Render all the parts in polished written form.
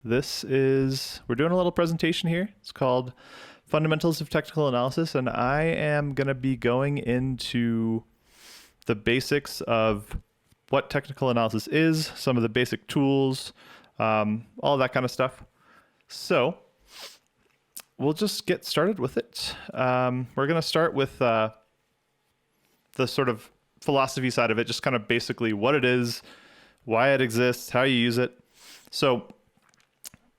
We're doing a little presentation here. It's called Fundamentals of Technical Analysis, and I am going to be going into the basics of what technical analysis is, some of the basic tools, all that kind of stuff. So we'll just get started with it. We're going to start with the sort of philosophy side of it, just kind of basically what it is, why it exists, how you use it. So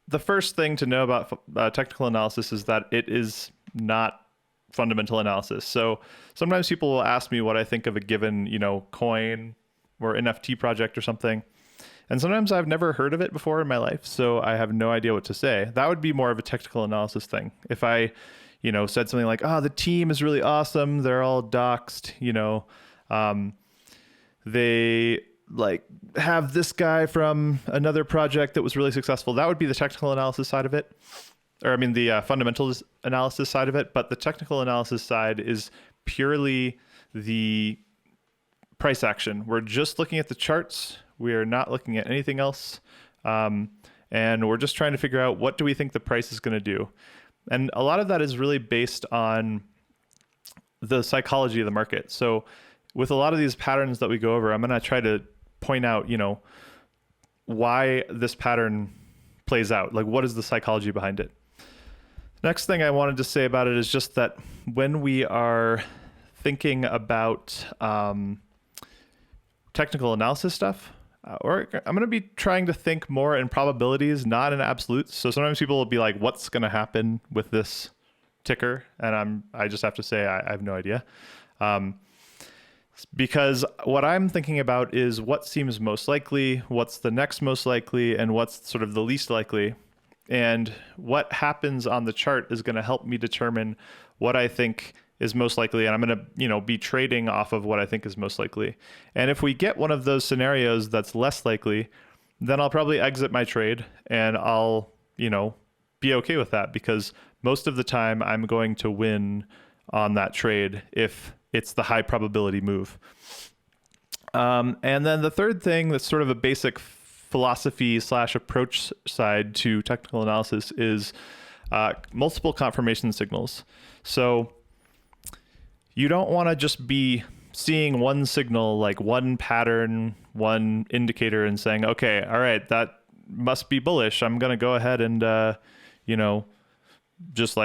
the first thing to know about technical analysis is that it is not fundamental analysis. So sometimes people will ask me what I think of a given, coin or NFT project or something. And sometimes I've never heard of it before in my life, so I have no idea what to say. That would be more of a technical analysis thing. If I, said something like, the team is really awesome, they're all doxed, they have this guy from another project that was really successful. That would be the technical analysis side of it. Or the fundamentals analysis side of it. But the technical analysis side is purely the price action. We're just looking at the charts. We are not looking at anything else. And we're just trying to figure out what do we think the price is going to do. And a lot of that is really based on the psychology of the market. So with a lot of these patterns that we go over, I'm going to try to point out, why this pattern plays out. Like, what is the psychology behind it? Next thing I wanted to say about it is just that when we are thinking about technical analysis stuff, or I'm going to be trying to think more in probabilities, not in absolutes. So sometimes people will be like, what's going to happen with this ticker? And I just have to say, I have no idea. Because what I'm thinking about is what seems most likely, what's the next most likely, and what's sort of the least likely. And what happens on the chart is going to help me determine what I think is most likely. And I'm going to, be trading off of what I think is most likely. And if we get one of those scenarios that's less likely, then I'll probably exit my trade and I'll, be okay with that, because most of the time I'm going to win on that trade if it's the high probability move. And then the third thing that's sort of a basic philosophy / approach side to technical analysis is multiple confirmation signals. So you don't want to just be seeing one signal, like one pattern, one indicator, and saying, okay, all right, that must be bullish. I'm going to go ahead and, just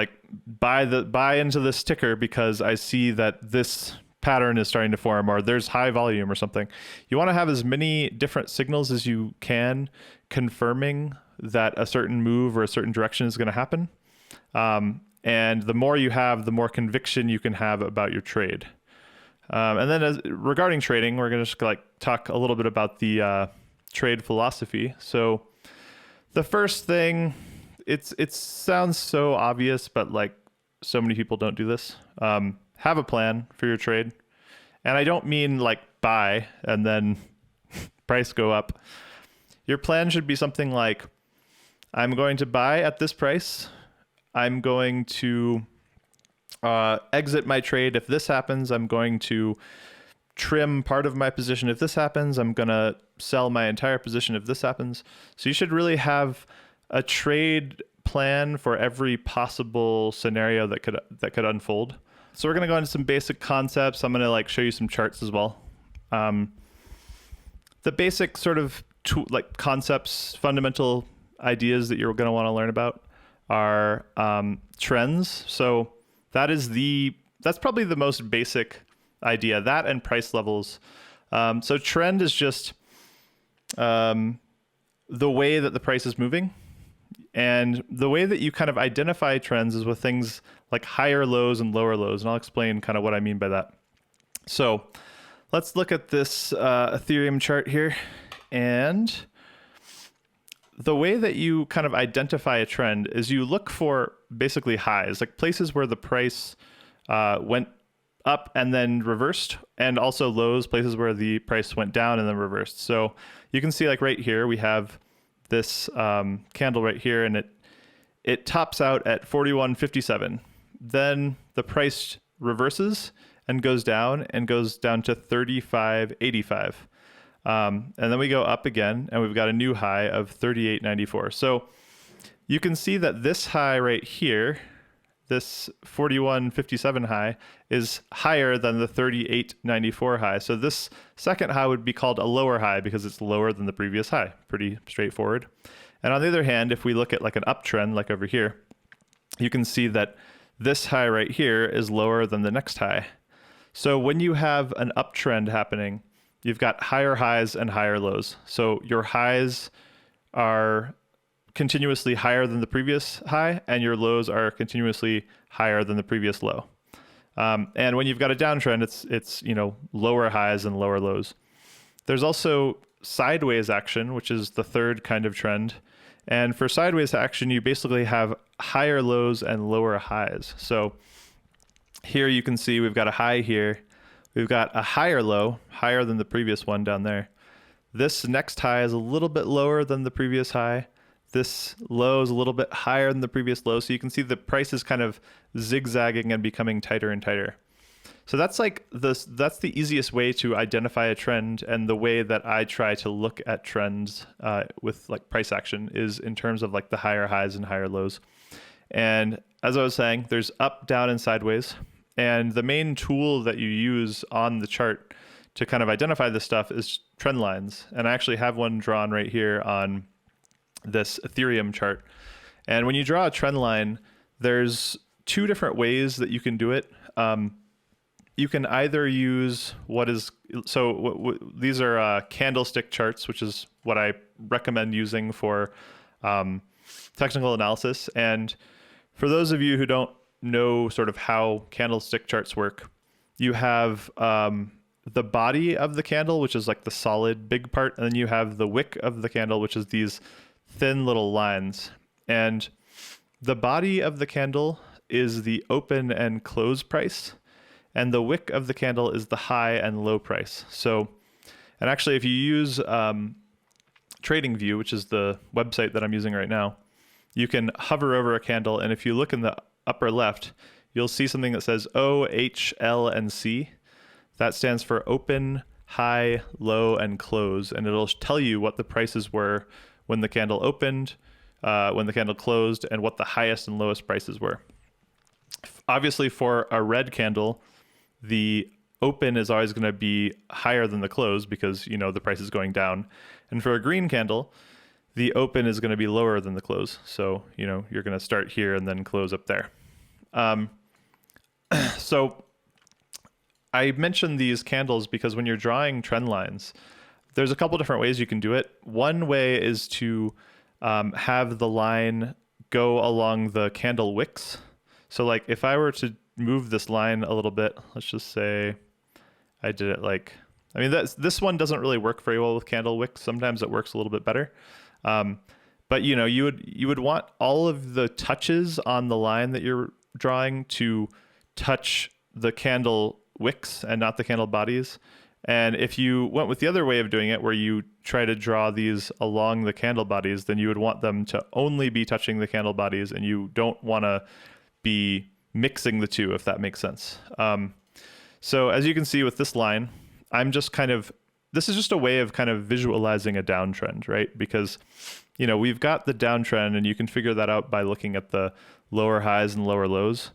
buy into this ticker because I see that this pattern is starting to form, or there's high volume or something. You want to have as many different signals as you can confirming that a certain move or a certain direction is going to happen. And the more you have, the more conviction you can have about your trade. And then regarding trading, we're going to just talk a little bit about the trade philosophy. So the first thing, it sounds so obvious, but so many people don't do this. Have a plan for your trade. And I don't mean buy and then price go up. Your plan should be something like, I'm going to buy at this price. I'm going to exit my trade if this happens. I'm going to trim part of my position if this happens. I'm going to sell my entire position if this happens. So you should really have a trade plan for every possible scenario that could unfold. So we're going to go into some basic concepts. I'm going to show you some charts as well. The basic sort of concepts, fundamental ideas that you're going to want to learn about are trends. So that's probably the most basic idea, that and price levels. So trend is just the way that the price is moving. And the way that you kind of identify trends is with things like higher lows and lower lows. And I'll explain kind of what I mean by that. So let's look at this Ethereum chart here. And the way that you kind of identify a trend is you look for basically highs, like places where the price went up and then reversed, and also lows, places where the price went down and then reversed. So you can see right here, we have this candle right here, and it tops out at 41.57. Then the price reverses and goes down to 35.85. And then we go up again, and we've got a new high of 38.94. So you can see that this high right here, this 41.57 high, is higher than the 38.94 high. So this second high would be called a lower high because it's lower than the previous high. Pretty straightforward. And on the other hand, if we look at like an uptrend, like over here, you can see that this high right here is lower than the next high. So when you have an uptrend happening, you've got higher highs and higher lows. So your highs are continuously higher than the previous high, and your lows are continuously higher than the previous low. And when you've got a downtrend, it's lower highs and lower lows. There's also sideways action, which is the third kind of trend. And for sideways action, you basically have higher lows and lower highs. So here you can see we've got a high here. We've got a higher low, higher than the previous one down there. This next high is a little bit lower than the previous high. This low is a little bit higher than the previous low. So you can see the price is kind of zigzagging and becoming tighter and tighter. So that's that's the easiest way to identify a trend, and the way that I try to look at trends with like price action is in terms of like the higher highs and higher lows. And as I was saying, there's up, down, and sideways. And the main tool that you use on the chart to kind of identify this stuff is trend lines. And I actually have one drawn right here on this Ethereum chart. And when you draw a trend line, there's two different ways that you can do it. You can either use these are candlestick charts, which is what I recommend using for technical analysis. And for those of you who don't know sort of how candlestick charts work, you have the body of the candle, which is like the solid big part, and then you have the wick of the candle, which is these thin little lines. And the body of the candle is the open and close price, and the wick of the candle is the high and low price. So, and actually if you use TradingView, which is the website that I'm using right now, you can hover over a candle, and if you look in the upper left, you'll see something that says O, H, L, and C. That stands for open, high, low, and close, and it'll tell you what the prices were when the candle opened, when the candle closed, and what the highest and lowest prices were. Obviously, for a red candle, the open is always going to be higher than the close because, the price is going down. And for a green candle, the open is going to be lower than the close. So, you're going to start here and then close up there. So I mentioned these candles because when you're drawing trend lines, there's a couple different ways you can do it. One way is to have the line go along the candle wicks. So like if I were to move this line a little bit, let's just say I did it this one doesn't really work very well with candle wicks. Sometimes it works a little bit better. But you would want all of the touches on the line that you're drawing to touch the candle wicks and not the candle bodies. And if you went with the other way of doing it, where you try to draw these along the candle bodies, then you would want them to only be touching the candle bodies, and you don't want to be mixing the two, if that makes sense. So as you can see with this line, this is just a way of kind of visualizing a downtrend, right? Because, we've got the downtrend, and you can figure that out by looking at the lower highs and lower lows.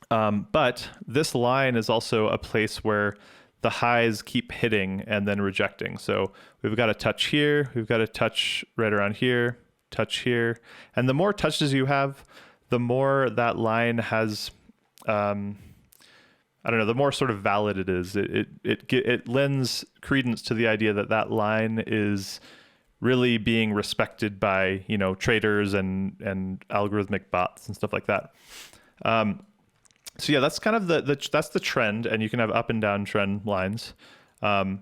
But this line is also a place where the highs keep hitting and then rejecting. So we've got a touch here, we've got a touch right around here, touch here. And the more touches you have, the more that line has, the more sort of valid it is. It lends credence to the idea that line is really being respected by, traders and algorithmic bots and stuff like that. So yeah, that's kind of that's the trend, and you can have up and down trend lines. And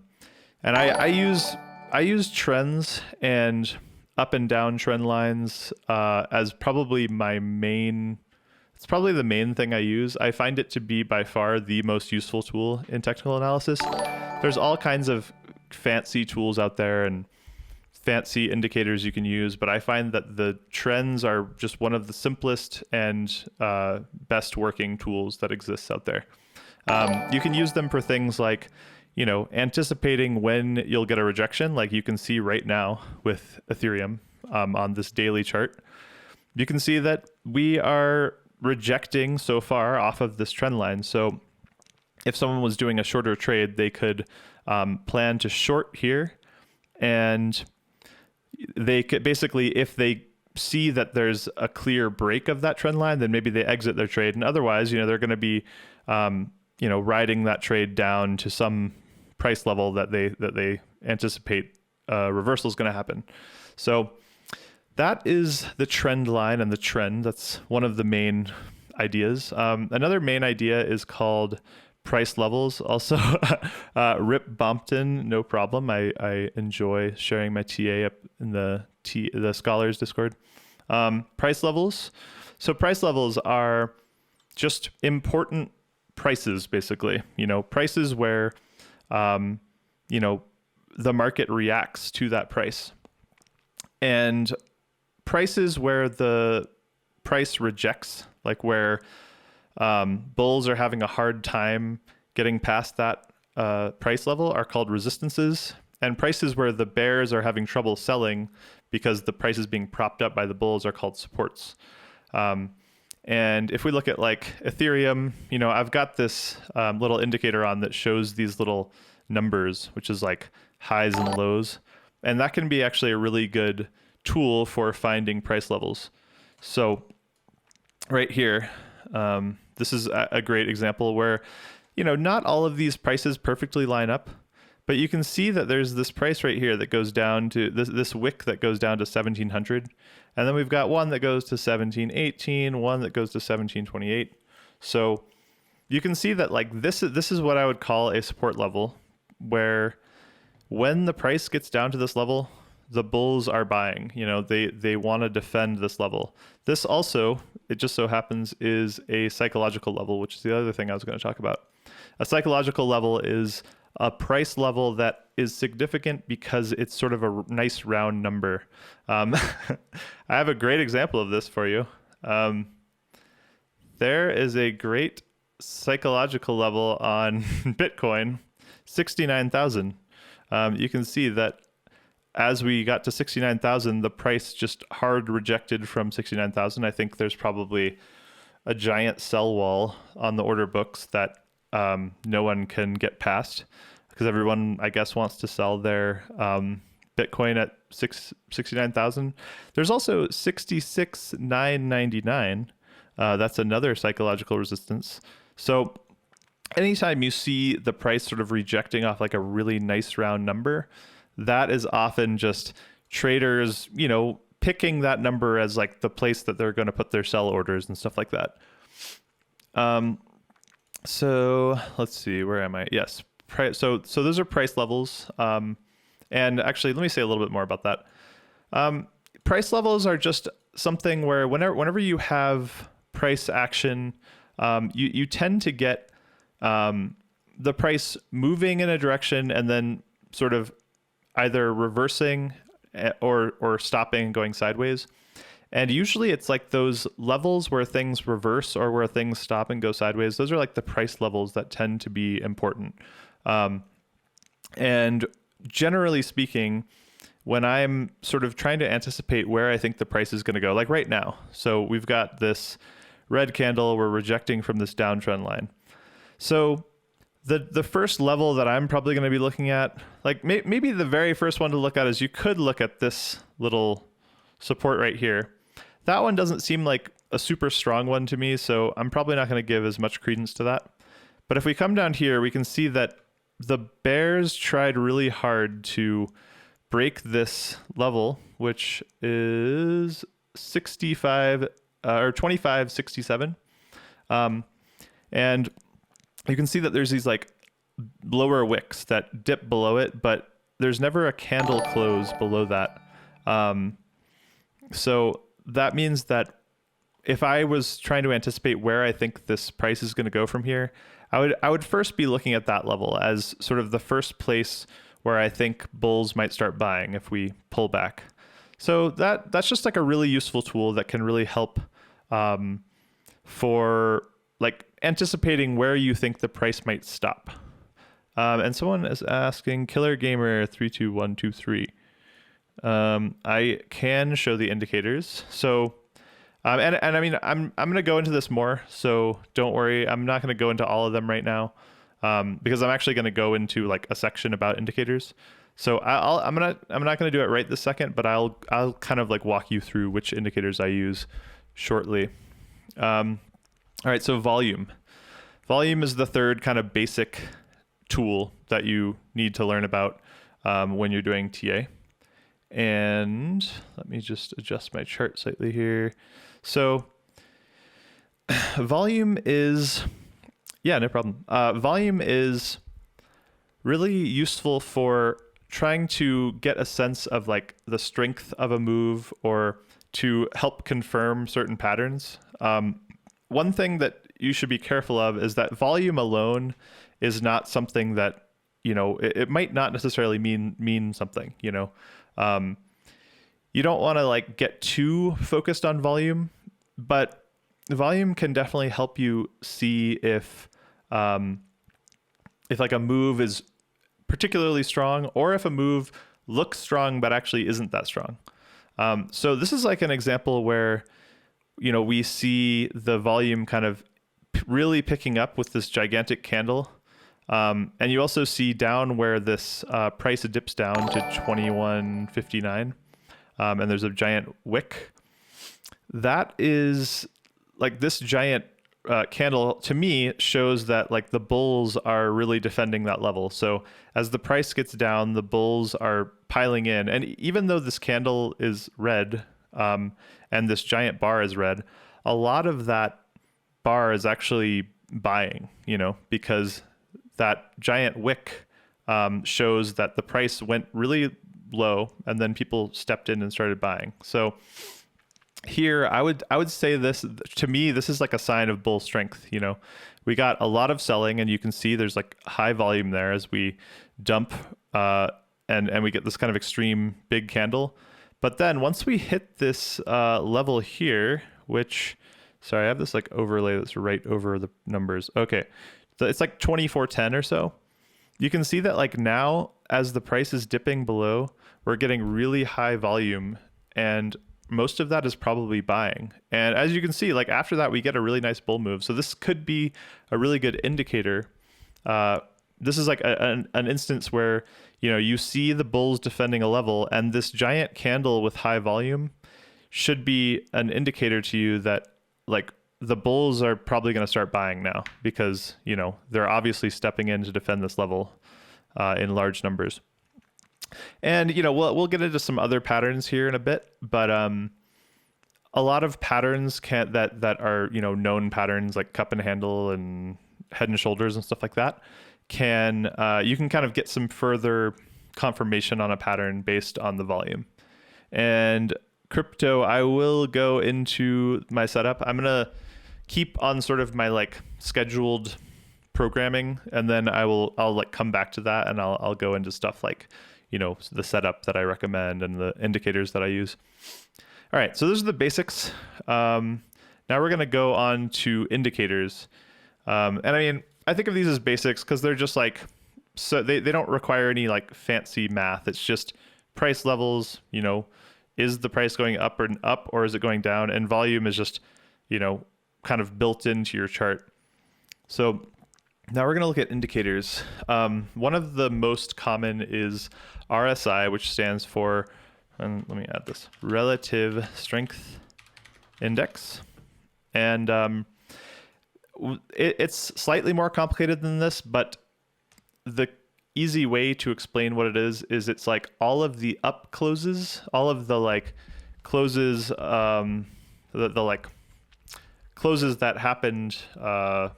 I use trends and up and down trend lines as probably it's probably the main thing I use. I find it to be by far the most useful tool in technical analysis. There's all kinds of fancy tools out there and fancy indicators you can use, but I find that the trends are just one of the simplest and best working tools that exists out there. You can use them for things like, anticipating when you'll get a rejection, like you can see right now with Ethereum on this daily chart. you can see that we are rejecting so far off of this trend line. So if someone was doing a shorter trade, they could plan to short here, and they could basically, if they see that there's a clear break of that trend line, then maybe they exit their trade. And otherwise, they're going to be, riding that trade down to some price level that they anticipate reversal is going to happen. So that is the trend line and the trend. That's one of the main ideas. Another main idea is called price levels. Also, Rip Bompton, no problem. I enjoy sharing my TA up in the Scholars Discord. Price levels. So price levels are just important prices, basically. Prices where, the market reacts to that price. And prices where the price rejects, like where bulls are having a hard time getting past that price level, are called resistances. And prices where the bears are having trouble selling because the price is being propped up by the bulls are called supports. And if we look at like Ethereum, I've got this little indicator on that shows these little numbers, which is like highs and lows. And that can be actually a really good tool for finding price levels. So right here, this is a great example where, not all of these prices perfectly line up, but you can see that there's this price right here that goes down to this wick that goes down to 1700. And then we've got one that goes to 1718, one that goes to 1728. So you can see that like this is what I would call a support level, where when the price gets down to this level, the bulls are buying. They want to defend this level. This also, it just so happens, is a psychological level, which is the other thing I was going to talk about. A psychological level is a price level that is significant because it's sort of a nice round number. I have a great example of this for you. There is a great psychological level on Bitcoin, 69,000. You can see that as we got to 69,000, the price just hard rejected from 69,000. I think there's probably a giant sell wall on the order books that no one can get past, because everyone, I guess, wants to sell their Bitcoin at 69,000. There's also 66,999. That's another psychological resistance. So anytime you see the price sort of rejecting off like a really nice round number, that is often just traders, picking that number as like the place that they're going to put their sell orders and stuff like that. So let's see, where am I? Yes. So those are price levels. And actually, let me say a little bit more about that. Price levels are just something where whenever you have price action, you tend to get the price moving in a direction and then sort of either reversing or stopping and going sideways. And usually it's like those levels where things reverse or where things stop and go sideways. Those are like the price levels that tend to be important. And generally speaking, when I'm sort of trying to anticipate where I think the price is going to go, like right now. So we've got this red candle, we're rejecting from this downtrend line. So the first level that I'm probably going to be looking at, like maybe the very first one to look at, is you could look at this little support right here. That one doesn't seem like a super strong one to me, so I'm probably not going to give as much credence to that. But if we come down here, we can see that the bears tried really hard to break this level, which is 65 or 2567. And you can see that there's these like lower wicks that dip below it, but there's never a candle close below that. So that means that if I was trying to anticipate where I think this price is going to go from here, I would first be looking at that level as sort of the first place where I think bulls might start buying if we pull back. So that's just like a really useful tool that can really help for like anticipating where you think the price might stop. And someone is asking, Killer Gamer 32123. I can show the indicators. So And I mean, I'm going to go into this more, so don't worry. I'm not going to go into all of them right now, because I'm actually going to go into like a section about indicators. So I'm not going to do it right this second, but I'll kind of like walk you through which indicators I use shortly. All right, so volume. Volume is the third kind of basic tool that you need to learn about when you're doing TA. And let me just adjust my chart slightly here. So volume is, yeah, no problem. Volume is really useful for trying to get a sense of like the strength of a move or to help confirm certain patterns. One thing that you should be careful of is that volume alone is not something that, it might not necessarily mean something, you don't want to like get too focused on volume, but volume can definitely help you see if like a move is particularly strong or if a move looks strong but actually isn't that strong. So this is like an example where, we see the volume kind of really picking up with this gigantic candle. And you also see down where this price dips down to 21.59. And there's a giant wick. That is like this giant candle to me shows that like the bulls are really defending that level. So as the price gets down, the bulls are piling in. And even though this candle is red and this giant bar is red, a lot of that bar is actually buying, because that giant wick shows that the price went really low and then people stepped in and started buying. So here I would say this, to me, this is like a sign of bull strength. We got a lot of selling and you can see there's like high volume there as we dump and we get this kind of extreme big candle. But then once we hit this level here, which, sorry, I have this like overlay that's right over the numbers. Okay. So it's like 24.10 or so. You can see that like now as the price is dipping below, we're getting really high volume and most of that is probably buying. And as you can see, like after that, we get a really nice bull move. So this could be a really good indicator. This is like an instance where, you see the bulls defending a level and this giant candle with high volume should be an indicator to you that like the bulls are probably going to start buying now because, they're obviously stepping in to defend this level in large numbers. And, we'll get into some other patterns here in a bit, but a lot of patterns that are, known patterns like cup and handle and head and shoulders and stuff like that you can kind of get some further confirmation on a pattern based on the volume. And crypto, I will go into my setup. I'm going to keep on sort of my like scheduled programming, and then I'll like come back to that and I'll go into stuff like, the setup that I recommend and the indicators that I use. All right, so those are the basics. Now we're going to go on to indicators. And I mean, I think of these as basics because they're just like, so they don't require any like fancy math. It's just price levels, is the price going up or is it going down? And volume is just, kind of built into your chart. So now we're going to look at indicators. One of the most common is RSI, which stands for, and let me add this, Relative Strength Index. And it's slightly more complicated than this, but the easy way to explain what it is it's like all of the up closes, all of the like closes, the like closes that happened, that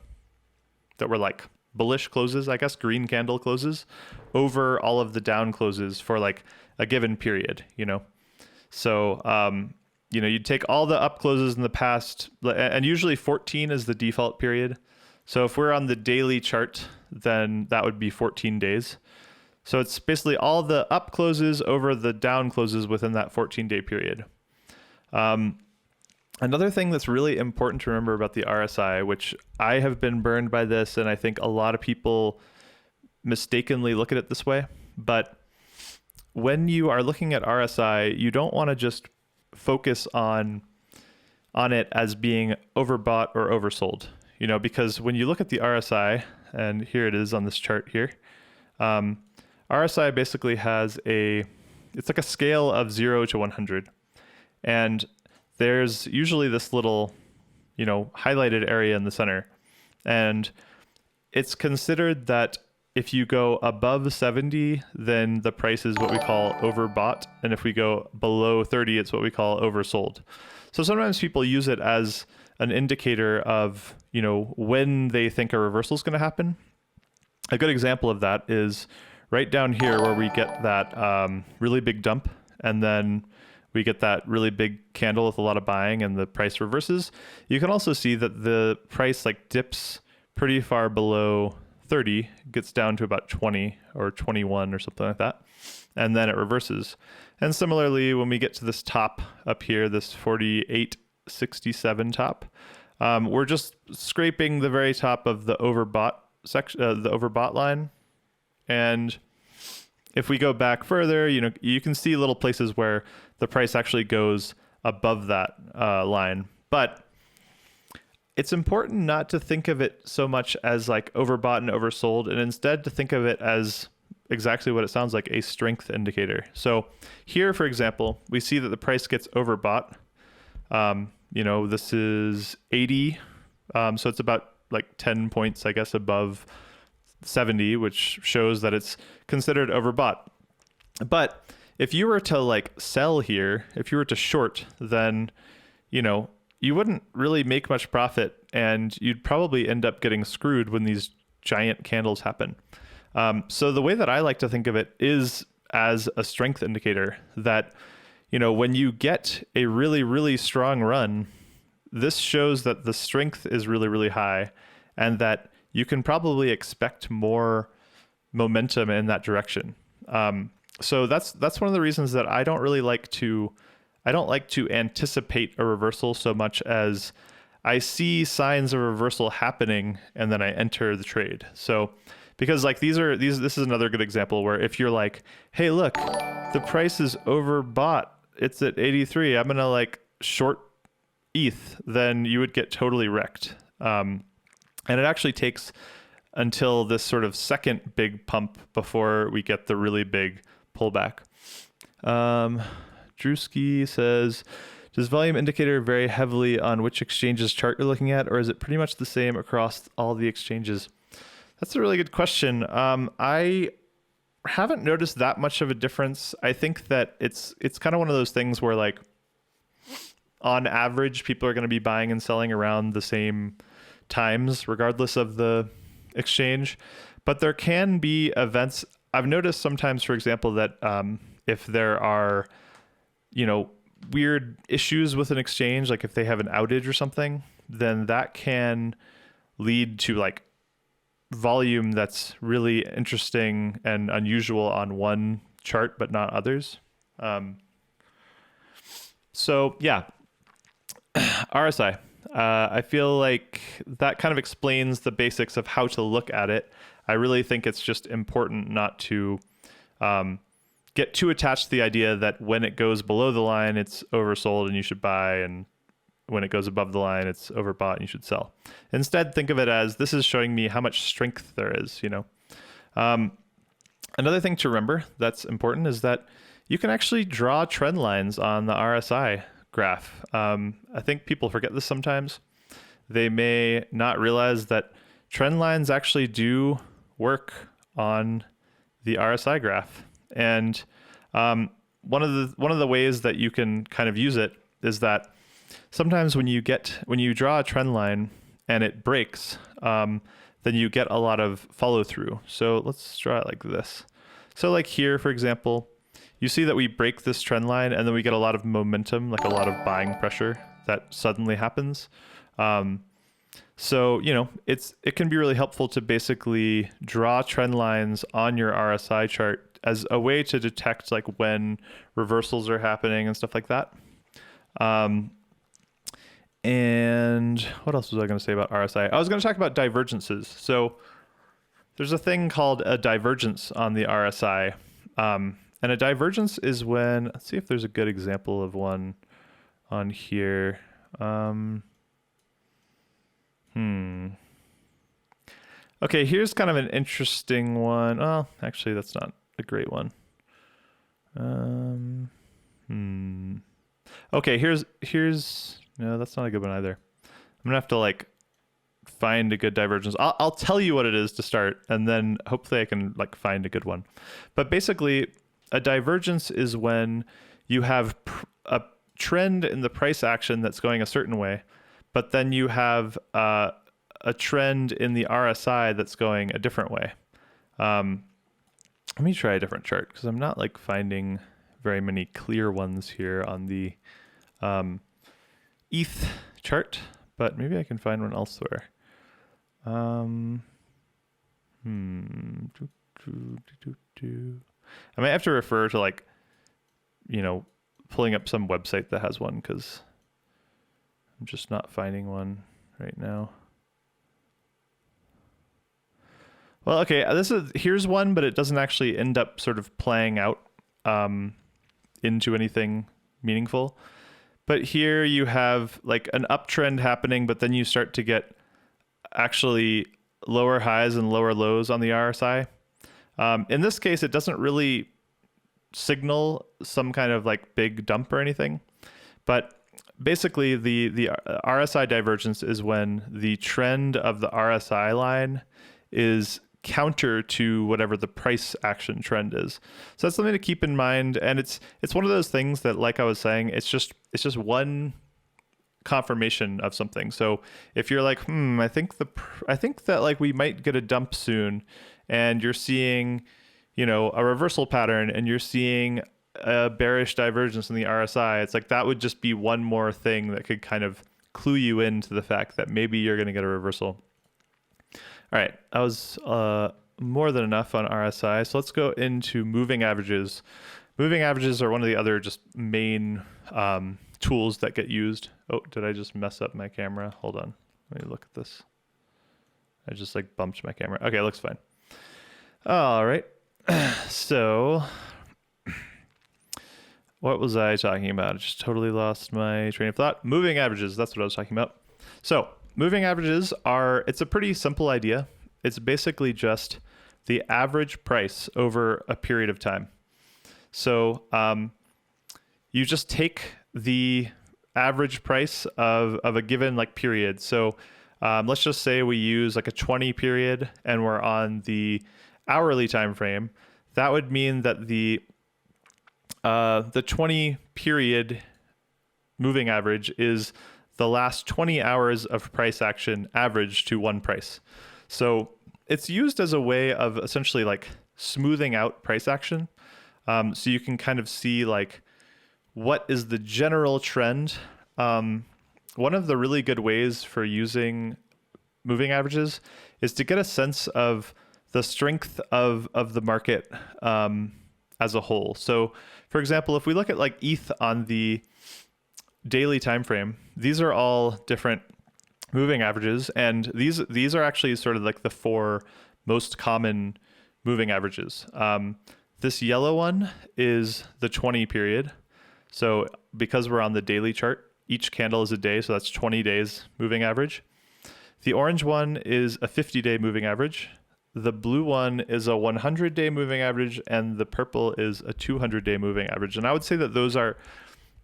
were like bullish closes, I guess, green candle closes over all of the down closes for like a given period, So, you'd take all the up closes in the past, and usually 14 is the default period. So if we're on the daily chart, then that would be 14 days. So it's basically all the up closes over the down closes within that 14-day period. Another thing that's really important to remember about the RSI, which I have been burned by this, and I think a lot of people mistakenly look at it this way, but when you are looking at RSI, you don't want to just focus on on it as being overbought or oversold, you know, because when you look at the RSI, and here it is on this chart here, RSI basically has it's like a scale of 0 to 100. And there's usually this little, you know, highlighted area in the center. And it's considered that if you go above 70, then the price is what we call overbought. And if we go below 30, it's what we call oversold. So sometimes people use it as an indicator of, you know, when they think a reversal is going to happen. A good example of that is right down here where we get that really big dump, and then we get that really big candle with a lot of buying and the price reverses. You can also see that the price like dips pretty far below 30, gets down to about 20 or 21 or something like that, and then it reverses. And similarly, when we get to this top up here, this 48.67 top, we're just scraping the very top of the overbought section, the overbought line. And if we go back further, you know, you can see little places where the price actually goes above that line. But it's important not to think of it so much as like overbought and oversold, and instead to think of it as exactly what it sounds like, a strength indicator. So here, for example, we see that the price gets overbought. You know, this is 80. So it's about like 10 points, I guess, above 70, which shows that it's considered overbought. But if you were to like sell here, if you were to short, then, you know, you wouldn't really make much profit, and you'd probably end up getting screwed when these giant candles happen. So the way that I like to think of it is as a strength indicator that, you know, when you get a really, really strong run, this shows that the strength is really, really high, and that you can probably expect more momentum in that direction. So that's one of the reasons that I don't like to anticipate a reversal so much as I see signs of reversal happening and then I enter the trade. So because like this is another good example where if you're like, hey, look, the price is overbought, it's at 83, I'm gonna like short ETH, then you would get totally wrecked. And it actually takes until this sort of second big pump before we get the really big pullback. Drewski says, does volume indicator vary heavily on which exchange's chart you're looking at, or is it pretty much the same across all the exchanges? That's a really good question. I haven't noticed that much of a difference. I think that it's kind of one of those things where like on average, people are going to be buying and selling around the same times, regardless of the exchange. But there can be events. I've noticed sometimes, for example, that if there are, you know, weird issues with an exchange, like if they have an outage or something, then that can lead to like volume that's really interesting and unusual on one chart, but not others. So yeah, RSI. I feel like that kind of explains the basics of how to look at it. I really think it's just important not to get too attached to the idea that when it goes below the line, it's oversold and you should buy, and when it goes above the line, it's overbought and you should sell. Instead, think of it as this is showing me how much strength there is, you know. Another thing to remember that's important is that you can actually draw trend lines on the RSI graph. I think people forget this sometimes. They may not realize that trend lines actually do work on the RSI graph. And one of the ways that you can kind of use it is that sometimes when you draw a trend line and it breaks, then you get a lot of follow through. So let's draw it like this. So like here, for example, you see that we break this trend line and then we get a lot of momentum, like a lot of buying pressure that suddenly happens. So, you know, it can be really helpful to basically draw trend lines on your RSI chart as a way to detect like when reversals are happening and stuff like that. And what else was I going to say about RSI? I was going to talk about divergences. So there's a thing called a divergence on the RSI. And a divergence is when, let's see if there's a good example of one on here. Okay, here's kind of an interesting one. Oh, actually, that's not a great one. Okay, here's no, that's not a good one either. I'm gonna have to like find a good divergence. I'll tell you what it is to start, and then hopefully I can like find a good one. But basically, a divergence is when you have a trend in the price action that's going a certain way, but then you have a trend in the RSI that's going a different way. Let me try a different chart because I'm not like finding very many clear ones here on the ETH chart, but maybe I can find one elsewhere. I might have to refer to like, pulling up some website that has one because I'm just not finding one right now. Well, okay, here's one, but it doesn't actually end up sort of playing out into anything meaningful. But here you have like an uptrend happening, but then you start to get actually lower highs and lower lows on the RSI. In this case, it doesn't really signal some kind of like big dump or anything, but basically the RSI divergence is when the trend of the RSI line is counter to whatever the price action trend is. So that's something to keep in mind, and it's one of those things that, like I was saying, it's just one confirmation of something. So if you're like, I think that like we might get a dump soon, and you're seeing, a reversal pattern, and you're seeing a bearish divergence in the RSI, it's like that would just be one more thing that could kind of clue you into the fact that maybe you're going to get a reversal. All right, that was more than enough on RSI. So let's go into moving averages. Moving averages are one of the other just main tools that get used. Oh, did I just mess up my camera? Hold on, let me look at this. I just like bumped my camera. Okay, it looks fine. All right, so what was I talking about? I just totally lost my train of thought. Moving averages, that's what I was talking about. So moving averages it's a pretty simple idea. It's basically just the average price over a period of time. So you just take the average price of a given like period. So let's just say we use like a 20 period and we're on the hourly time frame. That would mean that the 20 period moving average is the last 20 hours of price action averaged to one price. So it's used as a way of essentially like smoothing out price action. So you can kind of see like what is the general trend. One of the really good ways for using moving averages is to get a sense of the strength of the market as a whole. So for example, if we look at like ETH on the daily time frame, these are all different moving averages, and these are actually sort of like the four most common moving averages. This yellow one is the 20 period. So because we're on the daily chart, each candle is a day, so that's 20 days moving average. The orange one is a 50-day moving average. The blue one is a 100-day moving average, and the purple is a 200-day moving average. And I would say that those are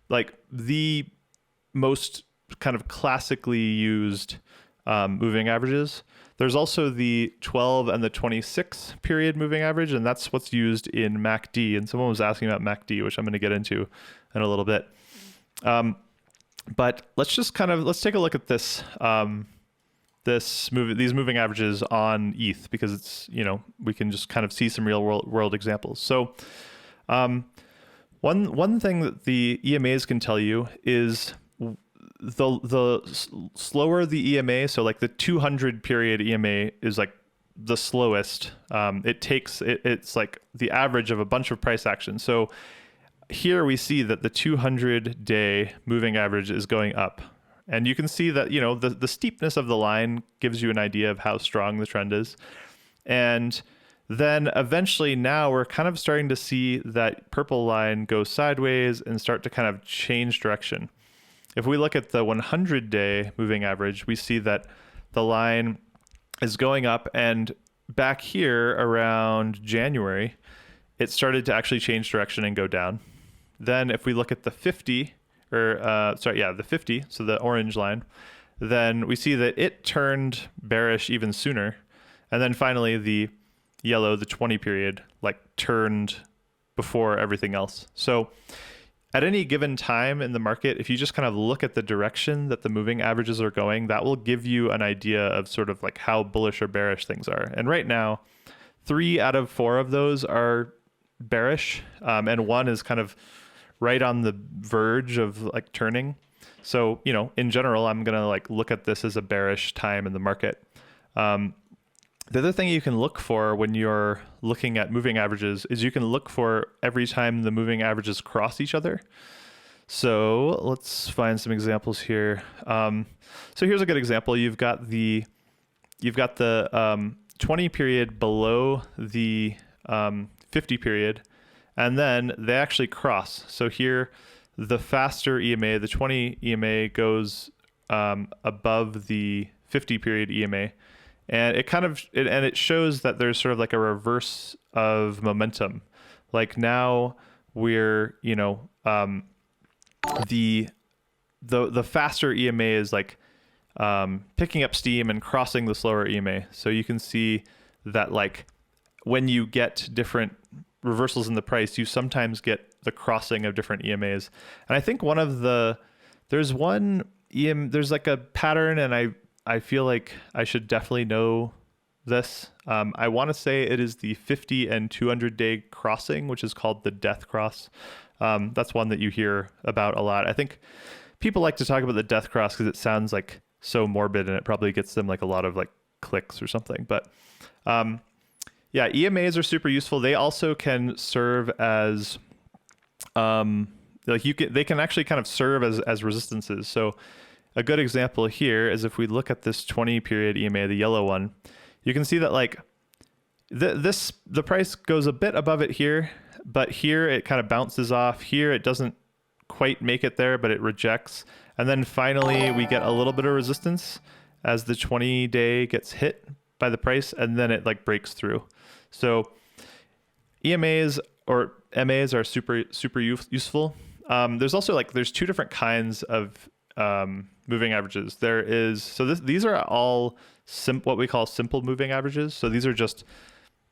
like the most kind of classically used moving averages. There's also the 12 and the 26 period moving average, and that's what's used in MACD. And someone was asking about MACD, which I'm going to get into in a little bit. But let's take a look at this these moving averages on ETH, because it's, we can just kind of see some real world examples. So one thing that the EMAs can tell you is the slower the EMA, so like the 200 period EMA is like the slowest. It's like the average of a bunch of price actions. So here we see that the 200-day moving average is going up. And you can see that, the steepness of the line gives you an idea of how strong the trend is. And then eventually now we're kind of starting to see that purple line go sideways and start to kind of change direction. if we look at the 100-day moving average, we see that the line is going up, and back here around January, it started to actually change direction and go down. Then if we look at the 50, the 50, so the orange line, then we see that it turned bearish even sooner. And then finally the yellow, the 20 period, like turned before everything else. So at any given time in the market, if you just kind of look at the direction that the moving averages are going, that will give you an idea of sort of like how bullish or bearish things are. And right now, 3 out of 4 of those are bearish, and 1 is kind of right on the verge of like turning. So, you know, in general, I'm going to like look at this as a bearish time in the market. The other thing you can look for when you're looking at moving averages is you can look for every time the moving averages cross each other. So let's find some examples here. So here's a good example. You've got the 20 period below the 50 period, and then they actually cross. So here, the faster EMA, the 20 EMA goes above the 50 period EMA. And it shows that there's sort of like a reverse of momentum. Like now we're, you know, the faster EMA is like picking up steam and crossing the slower EMA. So you can see that like when you get different reversals in the price, you sometimes get the crossing of different EMAs. And I think there's like a pattern, and I feel like I should definitely know this. I want to say it is the 50 and 200 day crossing, which is called the death cross. That's one that you hear about a lot. I think people like to talk about the death cross because it sounds like so morbid, and it probably gets them like a lot of like clicks or something. But yeah, EMAs are super useful. They also can serve as they can actually kind of serve as resistances. So a good example here is if we look at this 20 period EMA, the yellow one, you can see that like the price goes a bit above it here, but here it kind of bounces off. Here it doesn't quite make it there, but it rejects. And then finally we get a little bit of resistance as the 20-day gets hit by the price, and then it like breaks through. So EMAs or MAs are super useful. There's also there's 2 different kinds of moving averages. These are all what we call simple moving averages. So these are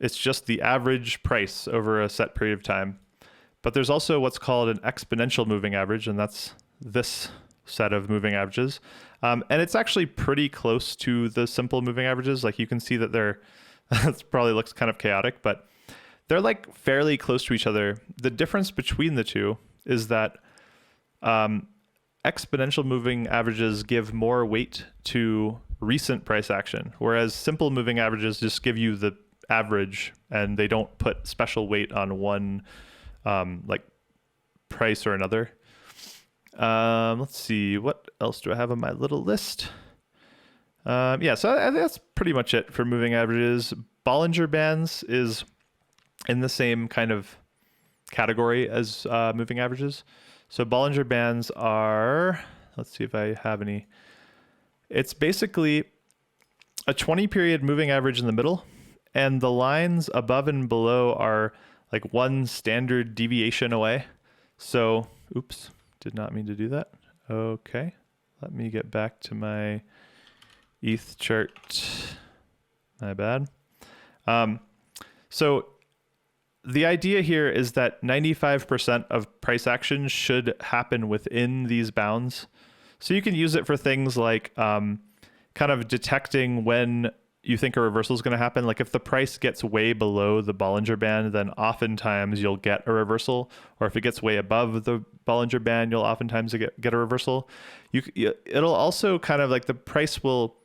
it's just the average price over a set period of time. But there's also what's called an exponential moving average, and that's this set of moving averages. And it's actually pretty close to the simple moving averages. Like you can see that it probably looks kind of chaotic, but they're like fairly close to each other. The difference between the two is that exponential moving averages give more weight to recent price action, whereas simple moving averages just give you the average, and they don't put special weight on one like price or another. Let's see, what else do I have on my little list? Yeah, so I think that's pretty much it for moving averages. Bollinger Bands is in the same kind of category as moving averages. So Bollinger Bands are, let's see if I have any. It's basically a 20 period moving average in the middle, and the lines above and below are like one standard deviation away. So, oops, did not mean to do that. Okay, let me get back to my ETH chart. My bad. So the idea here is that 95% of price action should happen within these bounds. So you can use it for things like kind of detecting when you think a reversal is going to happen. Like if the price gets way below the Bollinger Band, then oftentimes you'll get a reversal. Or if it gets way above the Bollinger Band, you'll oftentimes get a reversal. It'll also kind of like the price will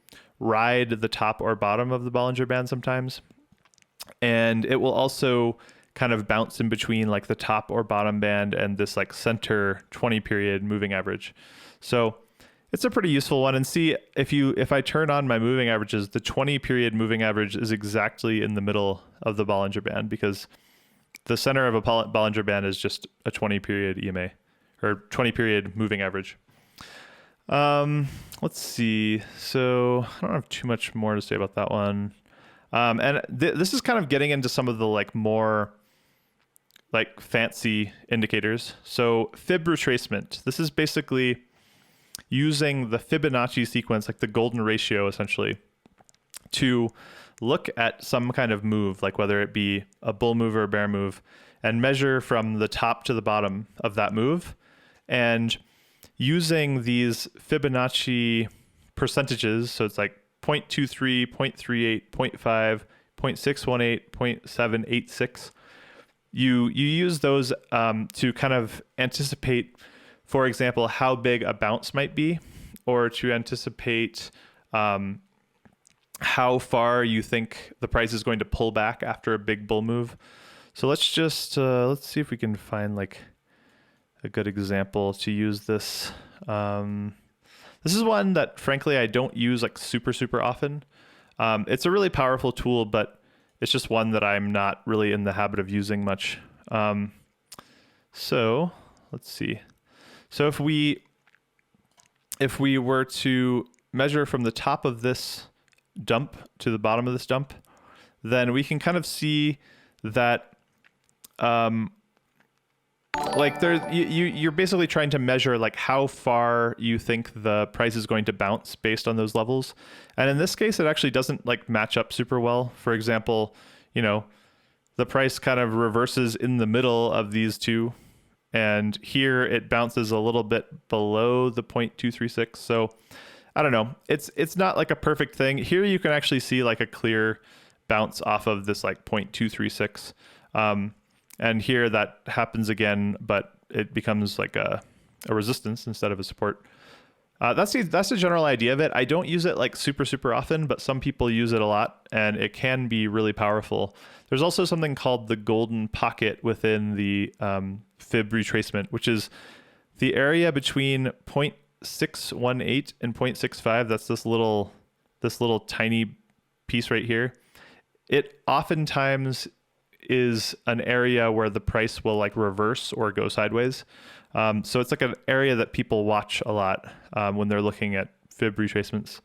ride the top or bottom of the Bollinger Band sometimes. And it will also kind of bounce in between like the top or bottom band and this like center 20 period moving average. So it's a pretty useful one. And see, if I turn on my moving averages, the 20 period moving average is exactly in the middle of the Bollinger Band, because the center of a Bollinger Band is just a 20 period EMA or 20 period moving average. Let's see. So I don't have too much more to say about that one. And this is kind of getting into some of the like more like fancy indicators. So Fib retracement. This is basically using the Fibonacci sequence, like the golden ratio essentially, to look at some kind of move, like whether it be a bull move or a bear move, and measure from the top to the bottom of that move. And using these Fibonacci percentages, so it's like 0.23, 0.38, 0.5, 0.618, 0.786, you use those to kind of anticipate, for example, how big a bounce might be, or to anticipate how far you think the price is going to pull back after a big bull move. So let's just let's see if we can find like a good example to use this. This is one that frankly I don't use like super often. It's a really powerful tool, but it's just one that I'm not really in the habit of using much. So let's see. So if we were to measure from the top of this dump to the bottom of this dump, then we can kind of see that like you're basically trying to measure like how far you think the price is going to bounce based on those levels. And in this case, it actually doesn't like match up super well. For example, you know, the price kind of reverses in the middle of these two, and here it bounces a little bit below the 0.236. So I don't know. It's not like a perfect thing. Here you can actually see like a clear bounce off of this like 0.236. And here that happens again, but it becomes like a resistance instead of a support. That's the general idea of it. I don't use it like super often, but some people use it a lot, and it can be really powerful. There's also something called the golden pocket within the Fib retracement, which is the area between 0.618 and 0.65. That's this little tiny piece right here. It oftentimes is an area where the price will like reverse or go sideways. So it's like an area that people watch a lot when they're looking at Fib retracements.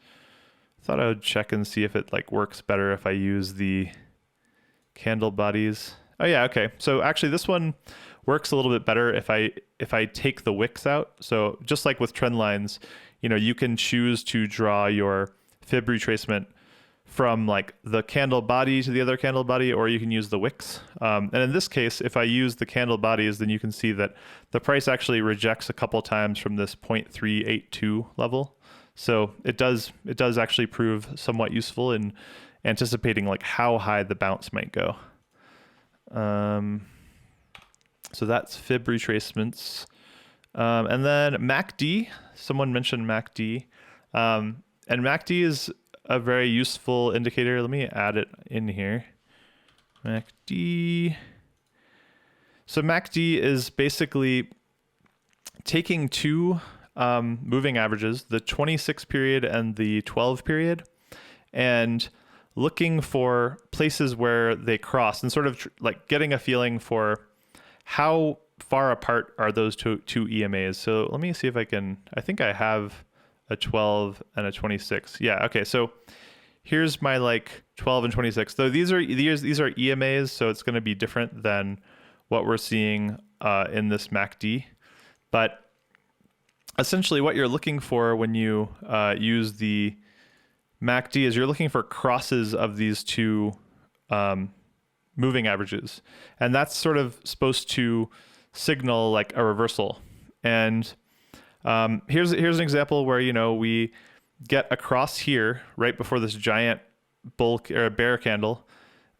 Thought I would check and see if it like works better if I use the candle bodies. Oh yeah, okay. So actually this one works a little bit better if I take the wicks out. So just like with trend lines, you know, you can choose to draw your Fib retracement from like the candle body to the other candle body, or you can use the wicks. And in this case, if I use the candle bodies, then you can see that the price actually rejects a couple times from this 0.382 level. So it does actually prove somewhat useful in anticipating like how high the bounce might go. So that's Fib retracements. And then MACD, someone mentioned MACD. And MACD is a very useful indicator. Let me add it in here. MACD. So MACD is basically taking two moving averages, the 26 period and the 12 period, and looking for places where they cross and sort of like getting a feeling for how far apart are those two EMAs. So let me see if I think I have a 12 and a 26. Yeah, okay. So here's my like 12 and 26. So these are EMAs, so it's going to be different than what we're seeing in this MACD. But essentially what you're looking for when you use the MACD is you're looking for crosses of these two moving averages. And that's sort of supposed to signal like a reversal. And here's an example where, you know, we get across here right before this giant bulk or bear candle,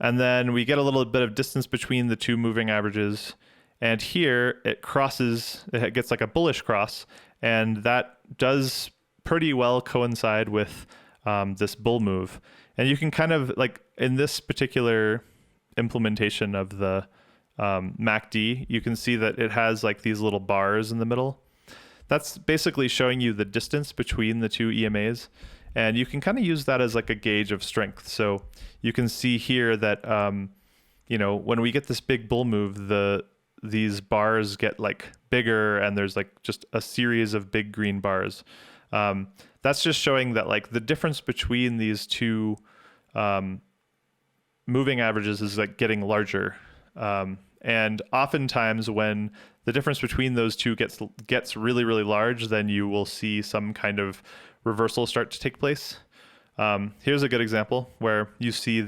and then we get a little bit of distance between the two moving averages, and here it crosses, it gets like a bullish cross, and that does pretty well coincide with this bull move. And you can kind of like in this particular implementation of the MACD, you can see that it has like these little bars in the middle. That's basically showing you the distance between the two EMAs. And you can kind of use that as like a gauge of strength. So you can see here that, you know, when we get this big bull move, these bars get like bigger, and there's like just a series of big green bars. That's just showing that like the difference between these two moving averages is like getting larger. And oftentimes when the difference between those two gets really, really large, then you will see some kind of reversal start to take place. Here's a good example where you see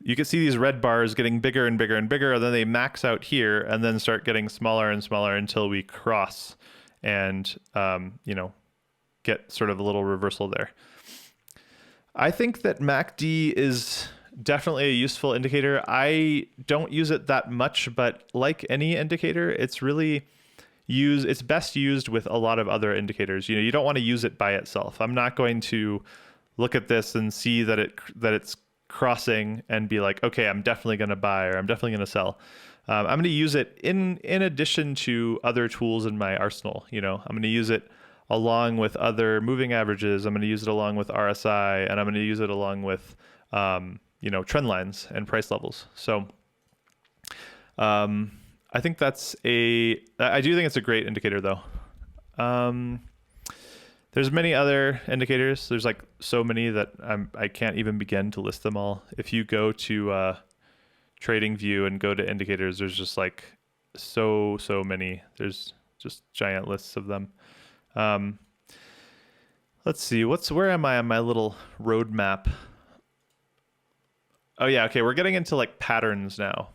you can see these red bars getting bigger and bigger and bigger, and then they max out here and then start getting smaller and smaller until we cross and, get sort of a little reversal there. I think that MACD is definitely a useful indicator. I don't use it that much, but like any indicator, it's best used with a lot of other indicators. You don't want to use it by itself. I'm not going to look at this and see that it's crossing and be like, okay, I'm definitely going to buy or I'm definitely going to sell. I'm going to use it in addition to other tools in my arsenal. I'm going to use it along with other moving averages. I'm going to use it along with RSI, and I'm going to use it along with trend lines and price levels. So I think I do think it's a great indicator though. There's many other indicators. There's like so many that I can't even begin to list them all. If you go to Trading View and go to indicators, there's just like so many. There's just giant lists of them. Let's see, where am I on my little roadmap? Oh yeah, okay, we're getting into like patterns now.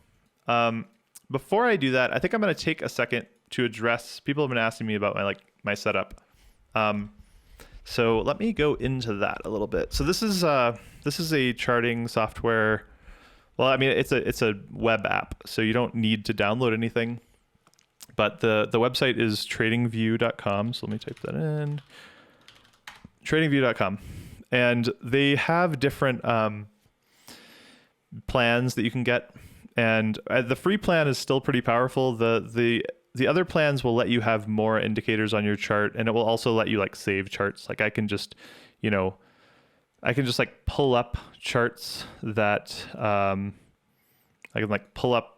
Before I do that, I think I'm going to take a second to address, people have been asking me about my setup. So let me go into that a little bit. So this is a charting software. Well, I mean, it's a web app, so you don't need to download anything. But the website is tradingview.com. So let me type that in. Tradingview.com. And they have different plans that you can get. And the free plan is still pretty powerful. The other plans will let you have more indicators on your chart, and it will also let you like save charts. Like I can just like pull up charts that I can like pull up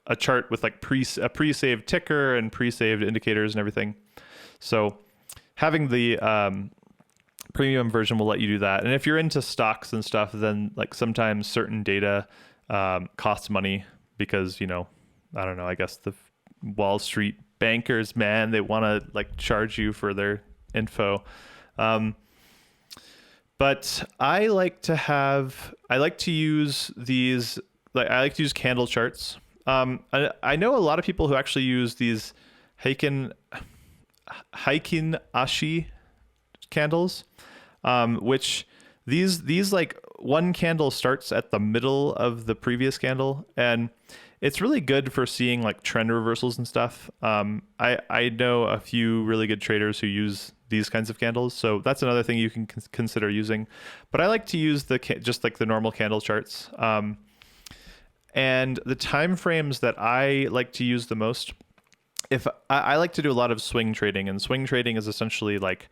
a chart with like a pre-saved ticker and pre-saved indicators and everything. So having the premium version will let you do that. And if you're into stocks and stuff, then like sometimes certain data costs money because, I don't know, I guess the Wall Street bankers, man, they want to like charge you for their info. But I like to use these, I like to use candle charts. I know a lot of people who actually use these Heikin Ashi candles, which these like one candle starts at the middle of the previous candle, and it's really good for seeing like trend reversals and stuff. I know a few really good traders who use these kinds of candles, so that's another thing you can consider using. But I like to use just like the normal candle charts. And the time frames that I like to use the most, if I like to do a lot of swing trading, and swing trading is essentially like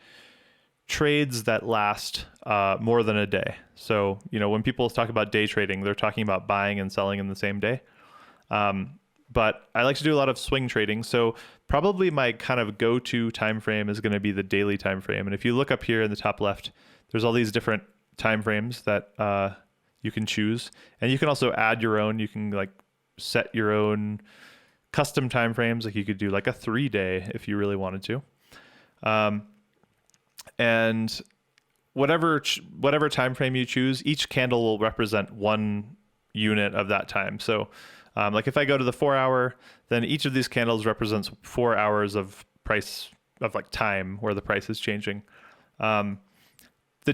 trades that last more than a day. So, when people talk about day trading, they're talking about buying and selling in the same day. But I like to do a lot of swing trading. So probably my kind of go-to time frame is going to be the daily time frame. And if you look up here in the top left, there's all these different time frames that you can choose, and you can also add your own. You can like set your own custom time frames. Like you could do like a 3-day if you really wanted to. And whatever time frame you choose, each candle will represent one unit of that time. So like if I go to the 4-hour, then each of these candles represents 4 hours of price of like time where the price is changing. The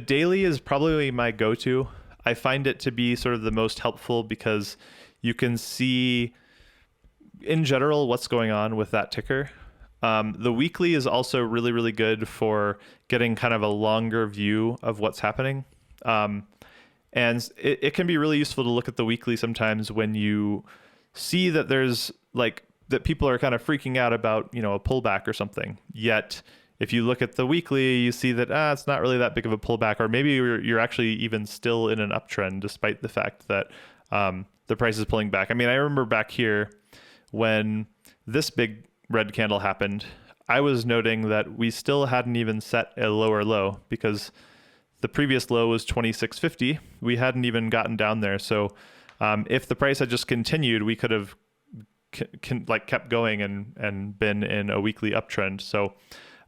daily is probably my go-to. I find it to be sort of the most helpful because you can see in general what's going on with that ticker. The weekly is also really, really good for getting kind of a longer view of what's happening. And it can be really useful to look at the weekly sometimes when you see that there's like that people are kind of freaking out about, a pullback or something. Yet if you look at the weekly, you see that it's not really that big of a pullback, or maybe you're actually even still in an uptrend despite the fact that the price is pulling back. I mean, I remember back here when this big red candle happened, I was noting that we still hadn't even set a lower low because the previous low was 26.50. We hadn't even gotten down there. So if the price had just continued, we could have like kept going and been in a weekly uptrend. So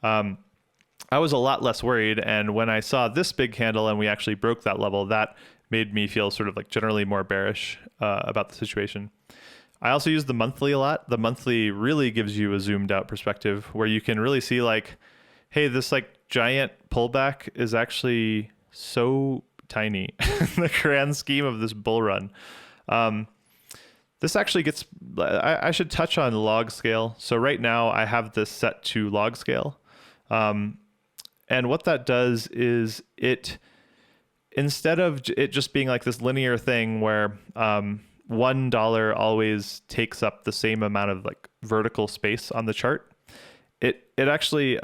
I was a lot less worried. And when I saw this big candle and we actually broke that level, that made me feel sort of like generally more bearish about the situation. I also use the monthly a lot. The monthly really gives you a zoomed out perspective where you can really see like, hey, this like giant pullback is actually so tiny in the grand scheme of this bull run. This actually gets, I should touch on log scale. So right now I have this set to log scale. And what that does is instead of it just being like this linear thing where $1 always takes up the same amount of like vertical space on the chart, it actually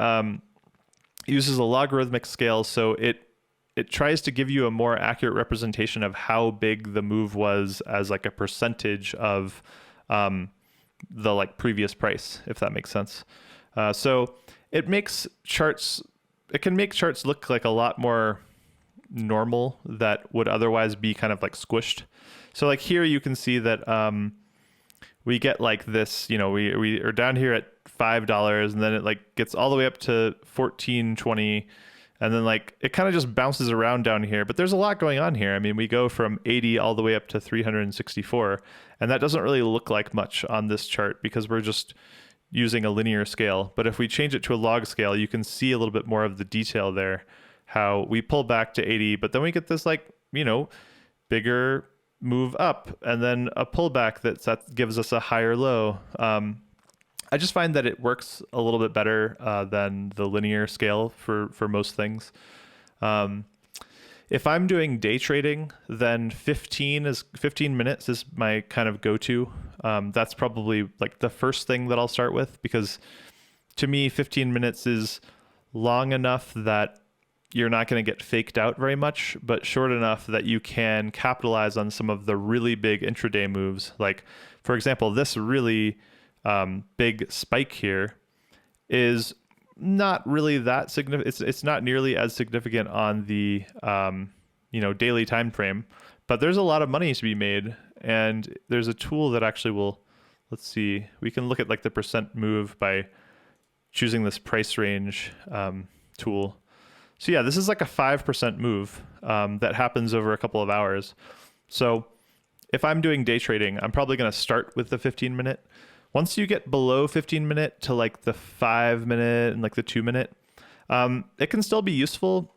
uses a logarithmic scale. So it tries to give you a more accurate representation of how big the move was as like a percentage of the like previous price, if that makes sense. So it makes charts, it can make charts look like a lot more normal that would otherwise be kind of like squished. So like here you can see that we get like this, you know, we are down here at $5 and then it like gets all the way up to $14.20. And then like it kind of just bounces around down here, but there's a lot going on here. I mean, we go from 80 all the way up to 364, and that doesn't really look like much on this chart because we're just using a linear scale. But if we change it to a log scale, you can see a little bit more of the detail there, how we pull back to 80, but then we get this like, you know, bigger move up and then a pullback that gives us a higher low. I just find that it works a little bit better than the linear scale for most things. If I'm doing day trading, then 15 minutes is my kind of go-to. That's probably like the first thing that I'll start with, because to me, 15 minutes is long enough that you're not going to get faked out very much, but short enough that you can capitalize on some of the really big intraday moves. Like, for example, this really big spike here is not really that significant. It's not nearly as significant on the daily time frame, but there's a lot of money to be made, and there's a tool that actually will, let's see, we can look at like the percent move by choosing this price range tool. So yeah, this is like a 5% move that happens over a couple of hours. So if I'm doing day trading, I'm probably going to start with the 15 minute. Once you get below 15 minute to like the 5 minute and like the 2 minute, it can still be useful,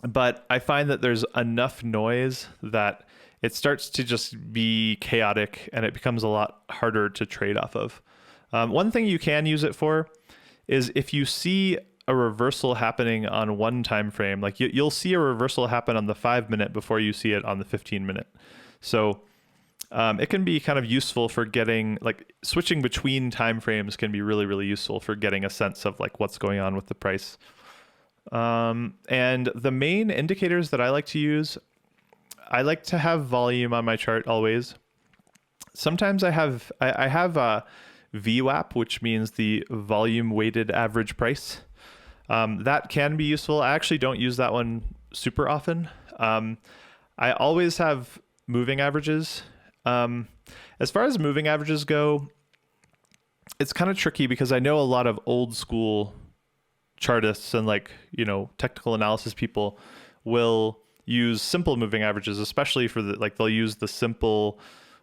but I find that there's enough noise that it starts to just be chaotic and it becomes a lot harder to trade off of. One thing you can use it for is if you see a reversal happening on one time frame, like you'll see a reversal happen on the 5 minute before you see it on the 15 minute. So it can be kind of useful for getting, like, switching between time frames can be really, really useful for getting a sense of like what's going on with the price. And the main indicators that I like to use, I like to have volume on my chart always. Sometimes I have a VWAP, which means the volume weighted average price. That can be useful. I actually don't use that one super often. I always have moving averages. As far as moving averages go, it's kind of tricky because I know a lot of old school chartists and like, technical analysis people will use simple moving averages, especially for they'll use the simple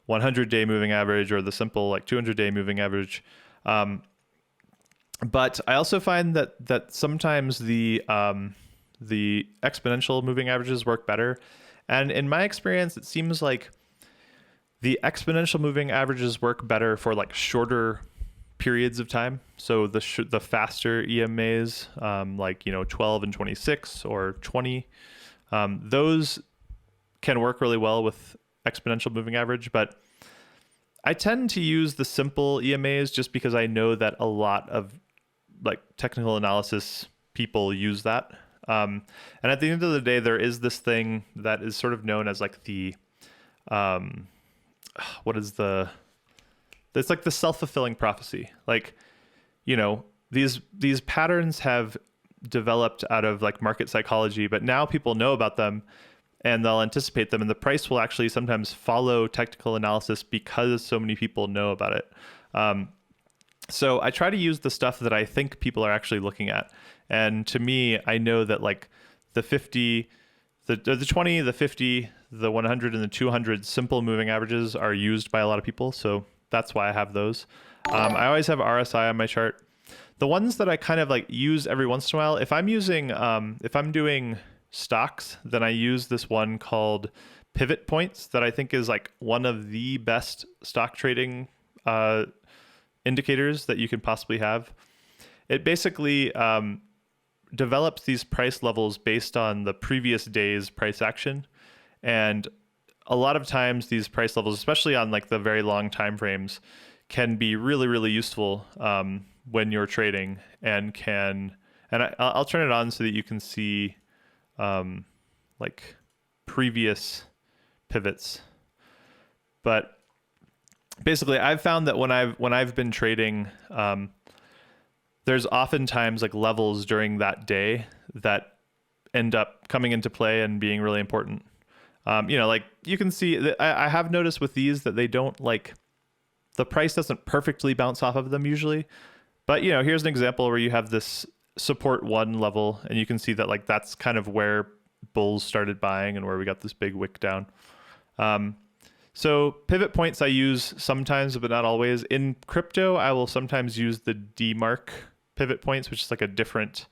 100-day moving average or the simple like 200-day moving average. But I also find that sometimes the exponential moving averages work better. And in my experience, it seems like the exponential moving averages work better for like shorter periods of time. So the faster EMAs, 12 and 26 or 20, those can work really well with exponential moving average. But I tend to use the simple EMAs just because I know that a lot of like technical analysis people use that. And at the end of the day, there is this thing that is sort of known as like the, it's like the self-fulfilling prophecy. Like, these patterns have developed out of like market psychology, but now people know about them and they'll anticipate them, and the price will actually sometimes follow technical analysis because so many people know about it. So I try to use the stuff that I think people are actually looking at. And to me, I know that like the 50, the 20, the 50, the 100, and the 200 simple moving averages are used by a lot of people. So that's why I have those. I always have RSI on my chart. The ones that I kind of like use every once in a while, if I'm doing stocks, then I use this one called pivot points that I think is like one of the best stock trading indicators that you can possibly have. It basically develops these price levels based on the previous day's price action. And a lot of times these price levels, especially on like the very long time frames, can be really, really useful when you're trading, and I'll turn it on so that you can see like previous pivots. But basically, I've found that when I've been trading, there's oftentimes like levels during that day that end up coming into play and being really important. Like you can see that I have noticed with these that they don't like, the price doesn't perfectly bounce off of them usually. But here's an example where you have this support 1 level, and you can see that like that's kind of where bulls started buying and where we got this big wick down. So pivot points I use sometimes, but not always. In crypto, I will sometimes use the DMARC pivot points, which is like a different,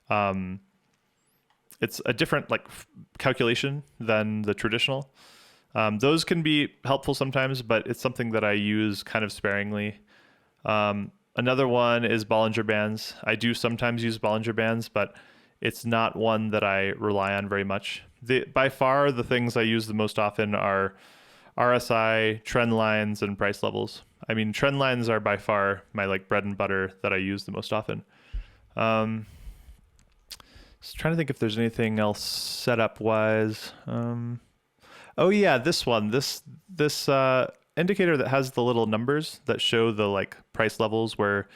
it's a different like calculation than the traditional. Those can be helpful sometimes, but it's something that I use kind of sparingly. Another one is Bollinger Bands. I do sometimes use Bollinger Bands, but it's not one that I rely on very much. By far, the things I use the most often are RSI, trend lines, and price levels. I mean, trend lines are by far my like bread and butter that I use the most often. Just trying to think if there's anything else setup wise. Oh yeah, this one, this indicator that has the little numbers that show the like price levels where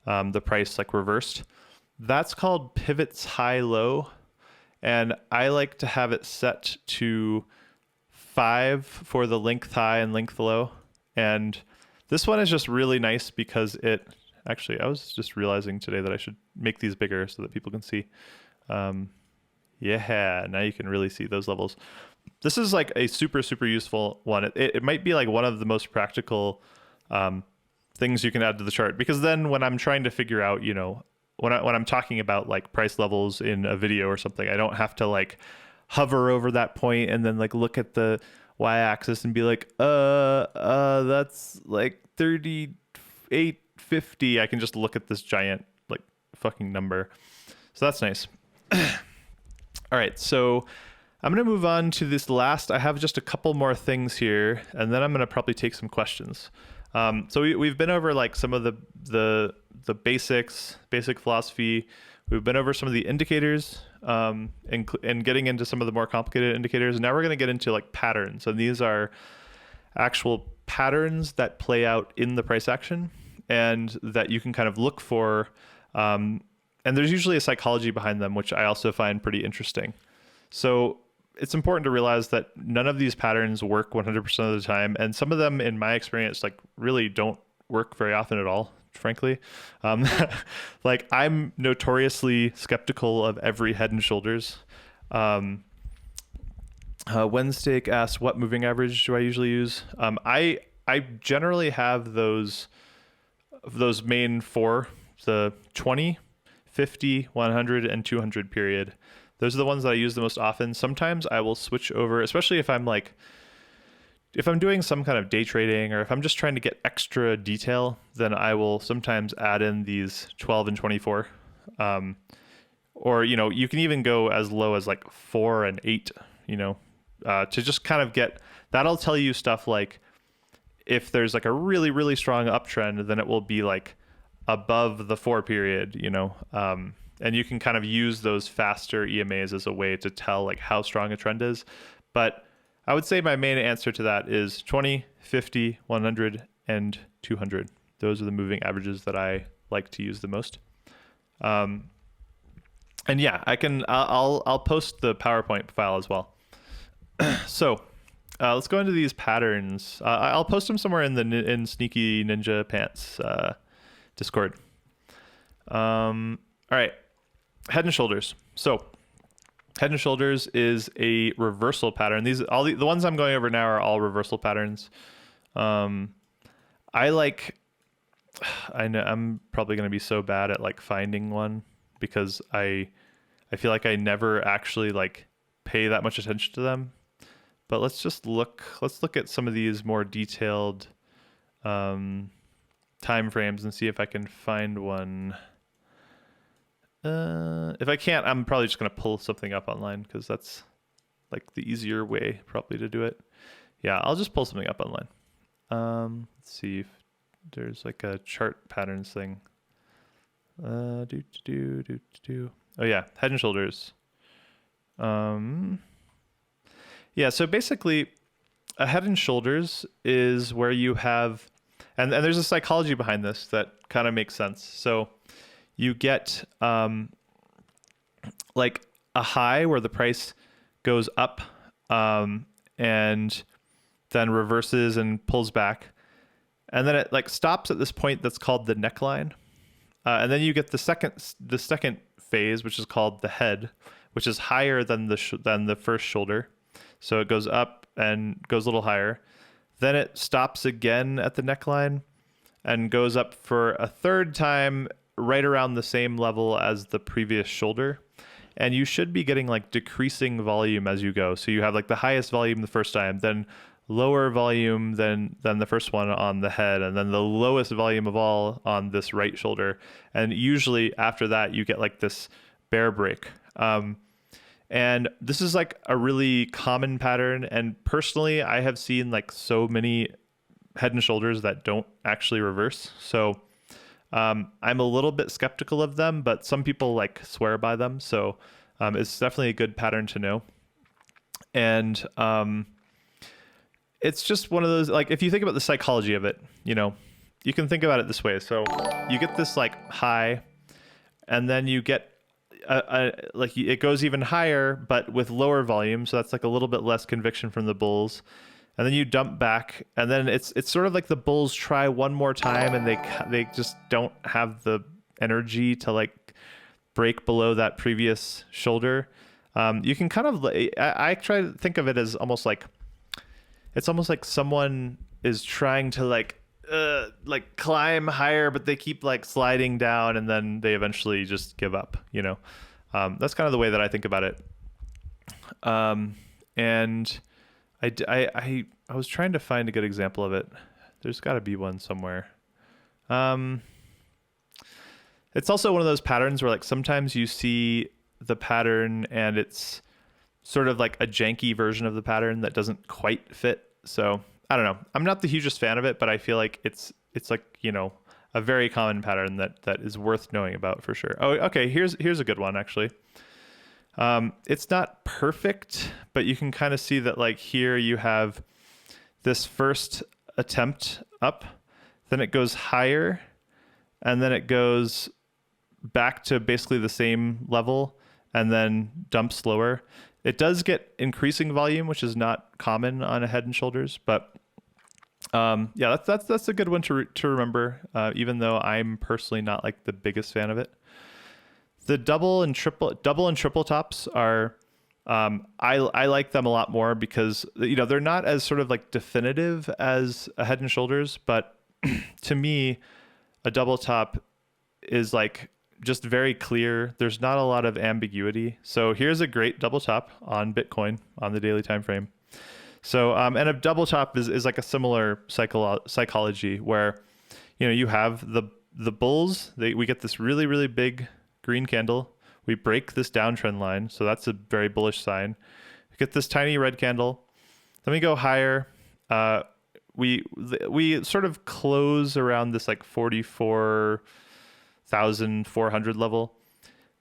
the price like reversed. That's called pivots high low, and I like to have it set to 5 for the length high and length low. And this one is just really nice because it actually, I was just realizing today that I should make these bigger so that people can see. Yeah, now you can really see those levels. This is like a super, super useful one. It might be like one of the most practical things you can add to the chart, because then when I'm trying to figure out, when I'm talking about like price levels in a video or something, I don't have to like hover over that point and then like look at the y-axis and be like, that's like 38.50. I can just look at this giant like fucking number. So that's nice. All right, so I'm going to move on to this last. I have just a couple more things here, and then I'm going to probably take some questions. So we've been over like some of the basic philosophy. We've been over some of the indicators, and getting into some of the more complicated indicators. And now we're going to get into like patterns, and these are actual patterns that play out in the price action and that you can kind of look for. And there's usually a psychology behind them, which I also find pretty interesting. So it's important to realize that none of these patterns work 100% of the time. And some of them, in my experience, like really don't work very often at all, frankly. Like I'm notoriously skeptical of every Head and Shoulders. Wednesday asked, what moving average do I usually use? I generally have those main 4, the 20, 50, 100, and 200 period. Those are the ones that I use the most often. Sometimes I will switch over, especially if I'm doing some kind of day trading, or if I'm just trying to get extra detail, then I will sometimes add in these 12 and 24. Or, you can even go as low as like 4 and 8, to just kind of that'll tell you stuff like if there's like a really, really strong uptrend, then it will be like above the 4 period, and you can kind of use those faster EMAs as a way to tell like how strong a trend is. But I would say my main answer to that is 20, 50, 100, and 200. Those are the moving averages that I like to use the most. And yeah, I'll post the PowerPoint file as well. So let's go into these patterns. I'll post them somewhere in Sneaky Ninja Pants Discord. All right, head and shoulders. So head and shoulders is a reversal pattern. The ones I'm going over now are all reversal patterns. I know I'm probably going to be so bad at like finding one because I feel like I never actually like pay that much attention to them. But let's look at some of these more detailed time frames and see if I can find one. If I can't, I'm probably just going to pull something up online because that's like the easier way probably to do it. Yeah, I'll just pull something up online. Let's see if there's like a chart patterns thing. Oh yeah, head and shoulders. Yeah, so basically a head and shoulders is where you have, and there's a psychology behind this that kind of makes sense. So you get like a high where the price goes up and then reverses and pulls back. And then it like stops at this point that's called the neckline. And then you get the second phase, which is called the head, which is higher than the first shoulder. So it goes up and goes a little higher. Then it stops again at the neckline and goes up for a third time right around the same level as the previous shoulder. And you should be getting like decreasing volume as you go. So you have like the highest volume the first time, then lower volume than the first one on the head, and then the lowest volume of all on this right shoulder. And usually after that, you get like this bear break. And this is like a really common pattern. And personally, I have seen like so many head and shoulders that don't actually reverse. So I'm a little bit skeptical of them, but some people like swear by them. So it's definitely a good pattern to know. And it's just one of those, like, if you think about the psychology of it, you know, you can think about it this way. So you get this like high, and then you get like it goes even higher, but with lower volume. So that's like a little bit less conviction from the bulls. And then you dump back, and then it's sort of like the bulls try one more time, and they just don't have the energy to like break below that previous shoulder. You can kind of, I try to think of it as almost like, it's almost like someone is trying to like climb higher, but they keep like sliding down, and then they eventually just give up, you know. That's kind of the way that I think about it. And I was trying to find a good example of it. There's got to be one somewhere. It's also one of those patterns where like sometimes you see the pattern and it's sort of like a janky version of the pattern that doesn't quite fit. So I don't know. I'm not the hugest fan of it, but I feel like it's like, you know, a very common pattern that is worth knowing about for sure. Oh, okay. Here's a good one actually. It's not perfect, but you can kind of see that like here you have this first attempt up, then it goes higher, and then it goes back to basically the same level and then dumps lower. It does get increasing volume, which is not common on a head and shoulders, but yeah, that's a good one to remember, even though I'm personally not like the biggest fan of it. The double and triple tops are, I like them a lot more because, you know, they're not as sort of like definitive as a head and shoulders, but to me, a double top is like just very clear. There's not a lot of ambiguity. So here's a great double top on Bitcoin on the daily time frame. So and a double top is like a similar psychology where, you know, you have the bulls. We get this really, really big green candle. We break this downtrend line, so that's a very bullish sign. We get this tiny red candle. Then we go higher. We sort of close around this like 44,400 level.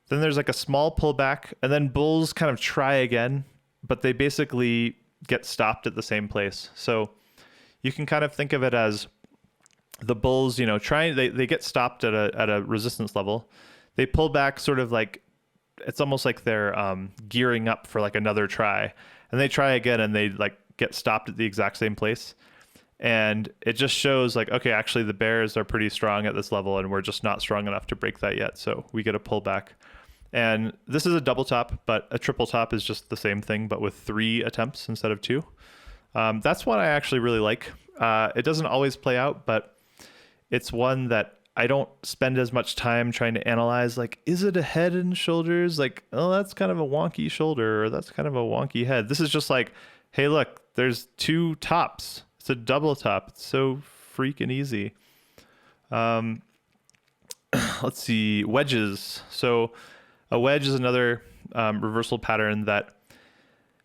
Then there's like a small pullback, and then bulls kind of try again, but they basically get stopped at the same place. So you can kind of think of it as the bulls, you know, they get stopped at a resistance level. they pull back sort of like, it's almost like they're gearing up for like another try, and they try again and they like get stopped at the exact same place. And it just shows like, okay, actually the bears are pretty strong at this level and we're just not strong enough to break that yet. So we get a pullback. And this is a double top, but a triple top is just the same thing, but with 3 attempts instead of 2. That's one I actually really like. It doesn't always play out, but it's one that I don't spend as much time trying to analyze, like, is it a head and shoulders? Like, oh, that's kind of a wonky shoulder, or that's kind of a wonky head. This is just like, hey, look, there's 2 tops. It's a double top. It's so freaking easy. Let's see, wedges. So a wedge is another reversal pattern that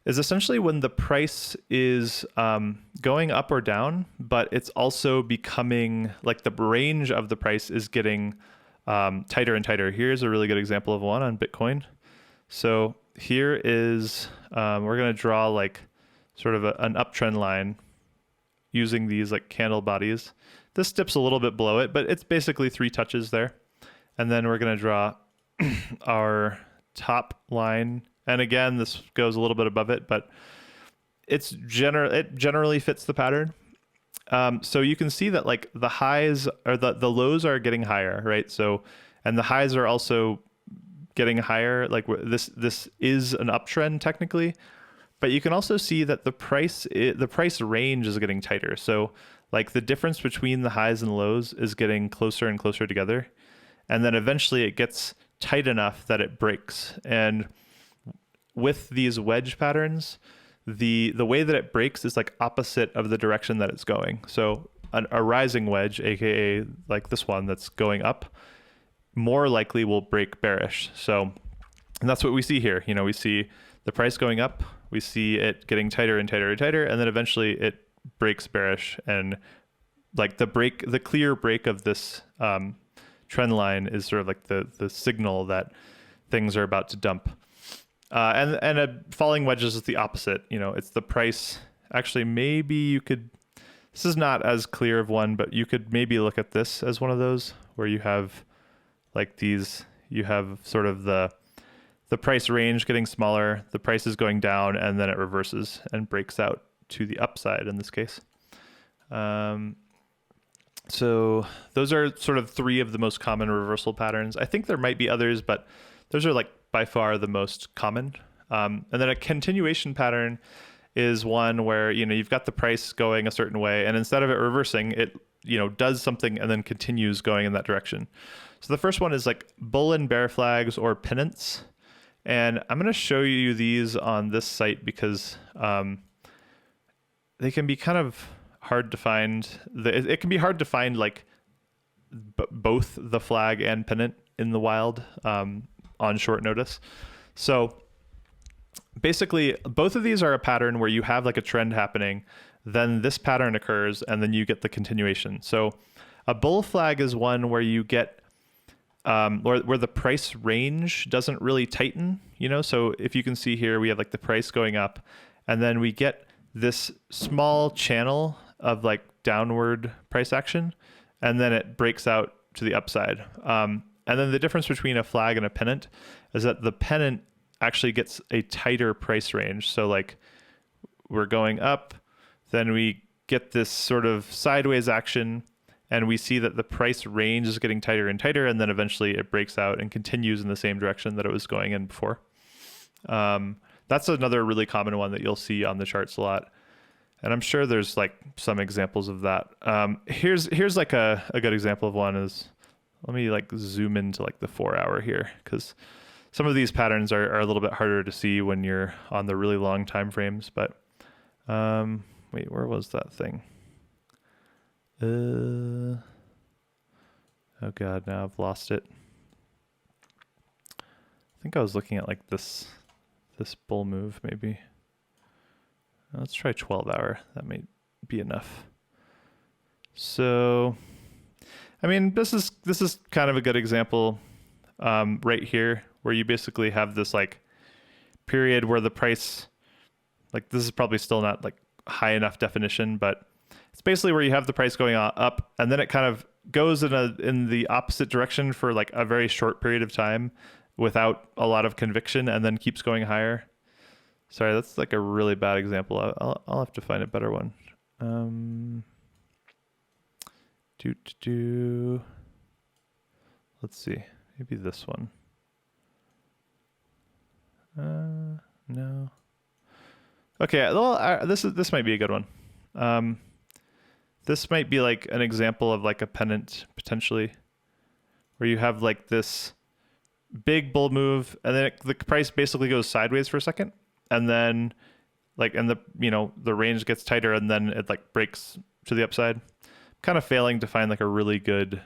is essentially when the price is going up or down, but it's also becoming like the range of the price is getting tighter and tighter. Here's a really good example of one on Bitcoin. So here is, we're going to draw like sort of an uptrend line using these like candle bodies. This dips a little bit below it, but it's basically 3 touches there. And then we're going to draw our top line. And again, this goes a little bit above it, but it generally fits the pattern. So you can see that like the highs or the lows are getting higher, right? So, and the highs are also getting higher. Like this is an uptrend technically, but you can also see that the price range is getting tighter. So like the difference between the highs and lows is getting closer and closer together. And then eventually it gets tight enough that it breaks. And with these wedge patterns, the way that it breaks is like opposite of the direction that it's going. So a rising wedge, aka like this one that's going up, more likely will break bearish. So, and that's what we see here. You know, we see the price going up, we see it getting tighter and tighter and tighter, and then eventually it breaks bearish. And like the clear break of this trend line is sort of like the signal that things are about to dump. And a falling wedges is the opposite. You know, it's the price. Actually, maybe you could, this is not as clear of one, but you could maybe look at this as one of those where you have like these, you have sort of the price range getting smaller, the price is going down, and then it reverses and breaks out to the upside in this case. So those are sort of 3 of the most common reversal patterns. I think there might be others, but those are like by far the most common. And then a continuation pattern is one where, you know, you've got the price going a certain way, and instead of it reversing, it, you know, does something and then continues going in that direction. So the first one is like bull and bear flags or pennants. And I'm going to show you these on this site because they can be kind of hard to find. It can be hard to find like both the flag and pennant in the wild on short notice. So basically both of these are a pattern where you have like a trend happening, then this pattern occurs, and then you get the continuation. So a bull flag is one where you get where the price range doesn't really tighten, you know? So if you can see here, we have like the price going up, and then we get this small channel of like downward price action, and then it breaks out to the upside. And then the difference between a flag and a pennant is that the pennant actually gets a tighter price range. So like we're going up, then we get this sort of sideways action, and we see that the price range is getting tighter and tighter, and then eventually it breaks out and continues in the same direction that it was going in before. That's another really common one that you'll see on the charts a lot. And I'm sure there's like some examples of that. Here's like a good example of one is, let me like zoom into like the 4 hour here, because some of these patterns are a little bit harder to see when you're on the really long time frames. But wait, where was that thing? Oh God, now I've lost it. I think I was looking at like this bull move maybe. Let's try 12 hour. That might be enough. So, I mean, this is kind of a good example right here, where you basically have this like period where the price, like this is probably still not like high enough definition, but it's basically where you have the price going up, and then it kind of goes in the opposite direction for like a very short period of time without a lot of conviction and then keeps going higher. Sorry, that's like a really bad example. I'll have to find a better one. Let's see, maybe this one. No. Okay, well, this might be a good one. This might be like an example of like a pennant potentially, where you have like this big bull move, and then the price basically goes sideways for a second, and then and the range gets tighter, and then it like breaks to the upside. Kind of failing to find like a really good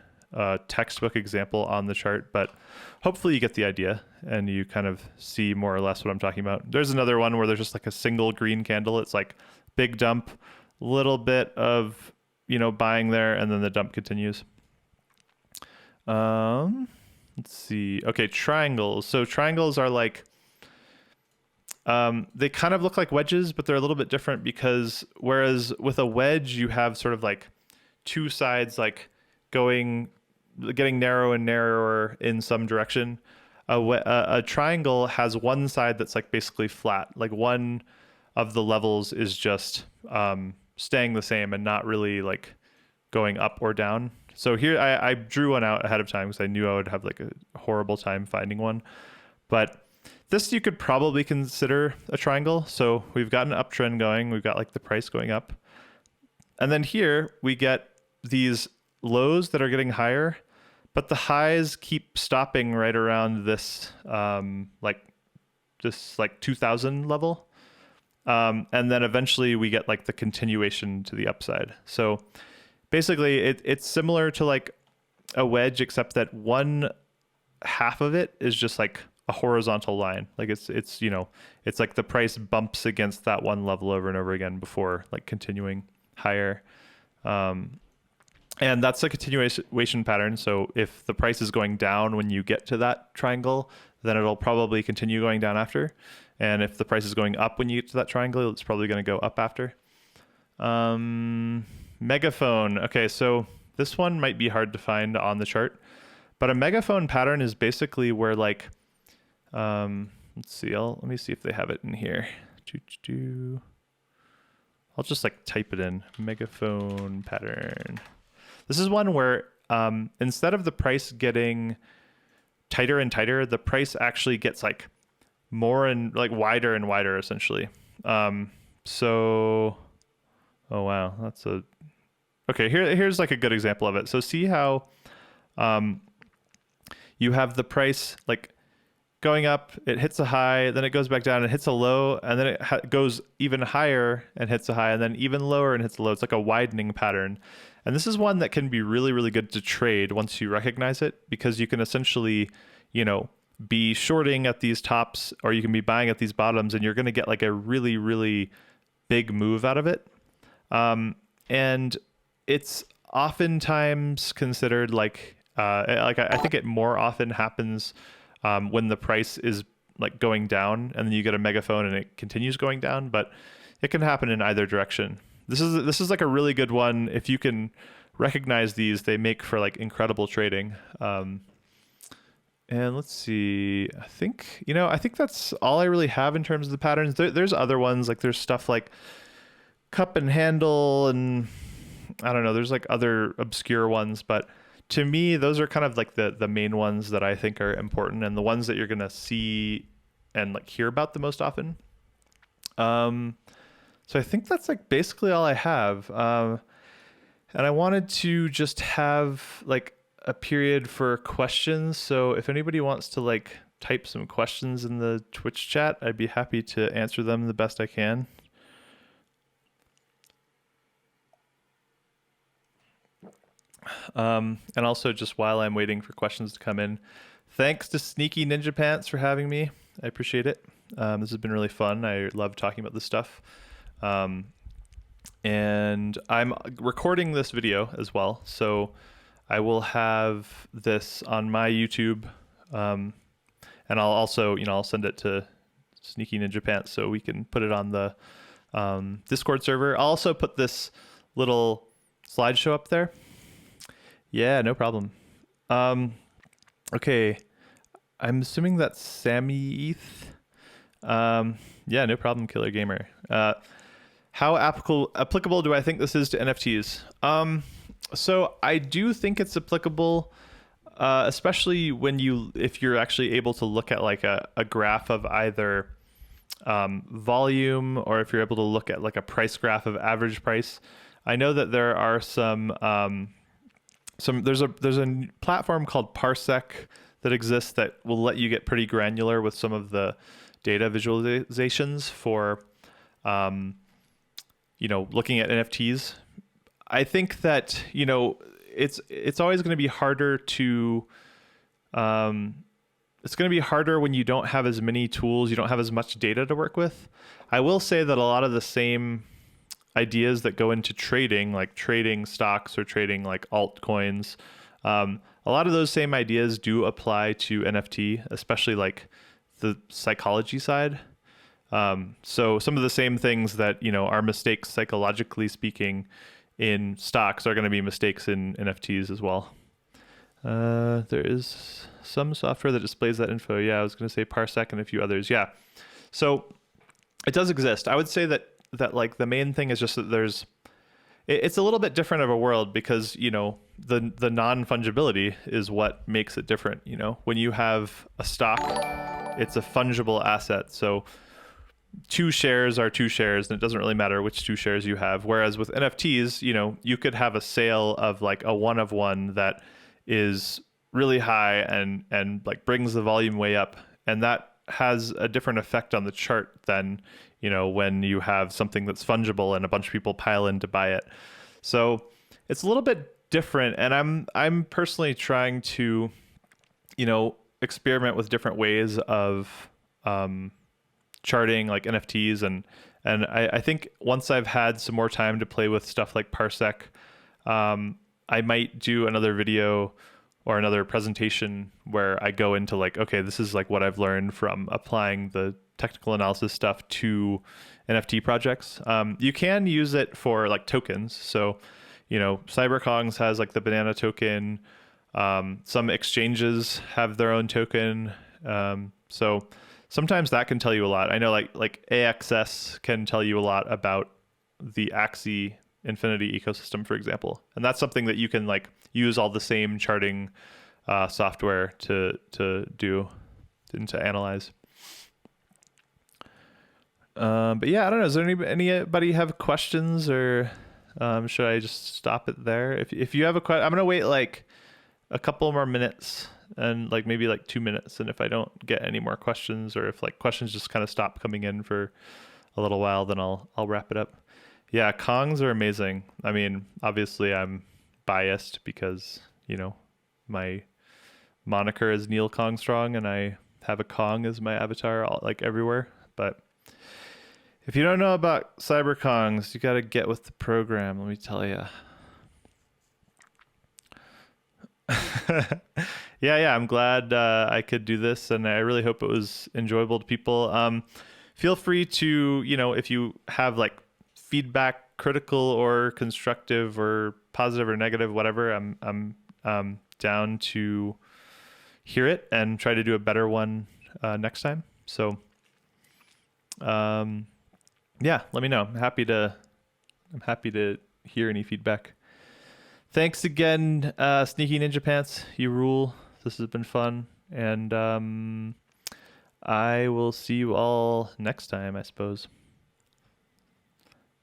textbook example on the chart, but hopefully you get the idea and you kind of see more or less what I'm talking about. There's another one where there's just like a single green candle. It's like big dump, little bit of buying there, and then the dump continues. Let's see. Okay, triangles. So triangles are like they kind of look like wedges, but they're a little bit different, because whereas with a wedge you have sort of like two sides like getting narrow and narrower in some direction, a triangle has one side that's like basically flat. Like one of the levels is just staying the same and not really like going up or down. So here I drew one out ahead of time because I knew I would have like a horrible time finding one. But this you could probably consider a triangle. So we've got an uptrend going. We've got like the price going up. And then here we get these lows that are getting higher, but the highs keep stopping right around this like 2000 level. And then eventually we get like the continuation to the upside. So basically it's similar to like a wedge, except that one half of it is just like a horizontal line. Like it's like the price bumps against that one level over and over again before like continuing higher. And that's a continuation pattern. So if the price is going down when you get to that triangle, then it'll probably continue going down after. And if the price is going up when you get to that triangle, it's probably going to go up after. Megaphone. Okay, so this one might be hard to find on the chart, but a megaphone pattern is basically where like, let's see, let me see if they have it in here. I'll just like type it in, megaphone pattern. This is one where instead of the price getting tighter and tighter, the price actually gets like more and like wider and wider essentially. So, oh wow, that's okay. Here's like a good example of it. So see how you have the price like going up, it hits a high, then it goes back down and hits a low, and then it goes even higher and hits a high, and then even lower and hits a low. It's like a widening pattern. And this is one that can be really, really good to trade once you recognize it, because you can essentially, be shorting at these tops, or you can be buying at these bottoms, and you're going to get like a really, really big move out of it. And it's oftentimes considered like I think it more often happens when the price is like going down, and then you get a megaphone and it continues going down, but it can happen in either direction. This is like a really good one. If you can recognize these, they make for like incredible trading. And let's see, I think that's all I really have in terms of the patterns. There's other ones, like there's stuff like cup and handle, and I don't know, there's like other obscure ones, but to me, those are kind of like the main ones that I think are important, and the ones that you're going to see and like hear about the most often. So I think that's like basically all I have. And I wanted to just have like a period for questions. So if anybody wants to like type some questions in the Twitch chat, I'd be happy to answer them the best I can. And also, just while I'm waiting for questions to come in, thanks to Sneaky Ninja Pants for having me. I appreciate it. This has been really fun. I love talking about this stuff. And I'm recording this video as well, so I will have this on my YouTube, and I'll also, I'll send it to Sneaky Ninja Pants so we can put it on the Discord server. I'll also put this little slideshow up there. Yeah, no problem. Um, okay, I'm assuming that's Sammy ETH. Yeah, no problem, Killer Gamer. How applicable do I think this is to NFTs? So I do think it's applicable, especially if you're actually able to look at like a graph of either volume, or if you're able to look at like a price graph of average price. I know that there are there's a platform called Parsec that exists that will let you get pretty granular with some of the data visualizations for looking at NFTs. I think that it's always going to be harder to it's going to be harder when you don't have as many tools, you don't have as much data to work with. I will say that a lot of the same ideas that go into trading, like trading stocks or trading like altcoins, a lot of those same ideas do apply to NFT, especially like the psychology side. So some of the same things that are mistakes psychologically speaking in stocks are going to be mistakes in NFTs as well. There is some software that displays that info. Yeah, I was going to say Parsec and a few others. Yeah, so it does exist. I would say that like the main thing is just that it's a little bit different of a world because the non-fungibility is what makes it different. When you have a stock, it's a fungible asset. So two shares are two shares, and it doesn't really matter which two shares you have. Whereas with NFTs, you could have a sale of like a one of one that is really high and like brings the volume way up, and that has a different effect on the chart than when you have something that's fungible and a bunch of people pile in to buy it. So it's a little bit different, and I'm personally trying to experiment with different ways of charting like NFTs, and I think once I've had some more time to play with stuff like Parsec, I might do another video or another presentation where I go into like, okay, this is like what I've learned from applying the technical analysis stuff to NFT projects. You can use it for like tokens. So, CyberKongs has like the banana token. Some exchanges have their own token. So sometimes that can tell you a lot. I know like AXS can tell you a lot about the Axie Infinity ecosystem, for example. And that's something that you can like use all the same charting software to do and to analyze. But yeah, I don't know. Does anybody have questions, or should I just stop it there? If you have a question, I'm gonna wait like a couple more minutes, and like maybe like 2 minutes. And if I don't get any more questions, or if like questions just kind of stop coming in for a little while, then I'll wrap it up. Yeah, Kongs are amazing. I mean, obviously I'm biased because, my moniker is Neil Kongstrong and I have a Kong as my avatar like everywhere. But if you don't know about CyberKongs, you got to get with the program, let me tell you. Yeah, I'm glad I could do this, and I really hope it was enjoyable to people. Feel free to, if you have like feedback, critical or constructive or positive or negative, whatever, I'm down to hear it and try to do a better one next time. So yeah, let me know. I'm happy to hear any feedback. Thanks again, Sneaky Ninja Pants. You rule. This has been fun, and I will see you all next time, I suppose.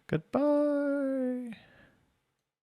Goodbye.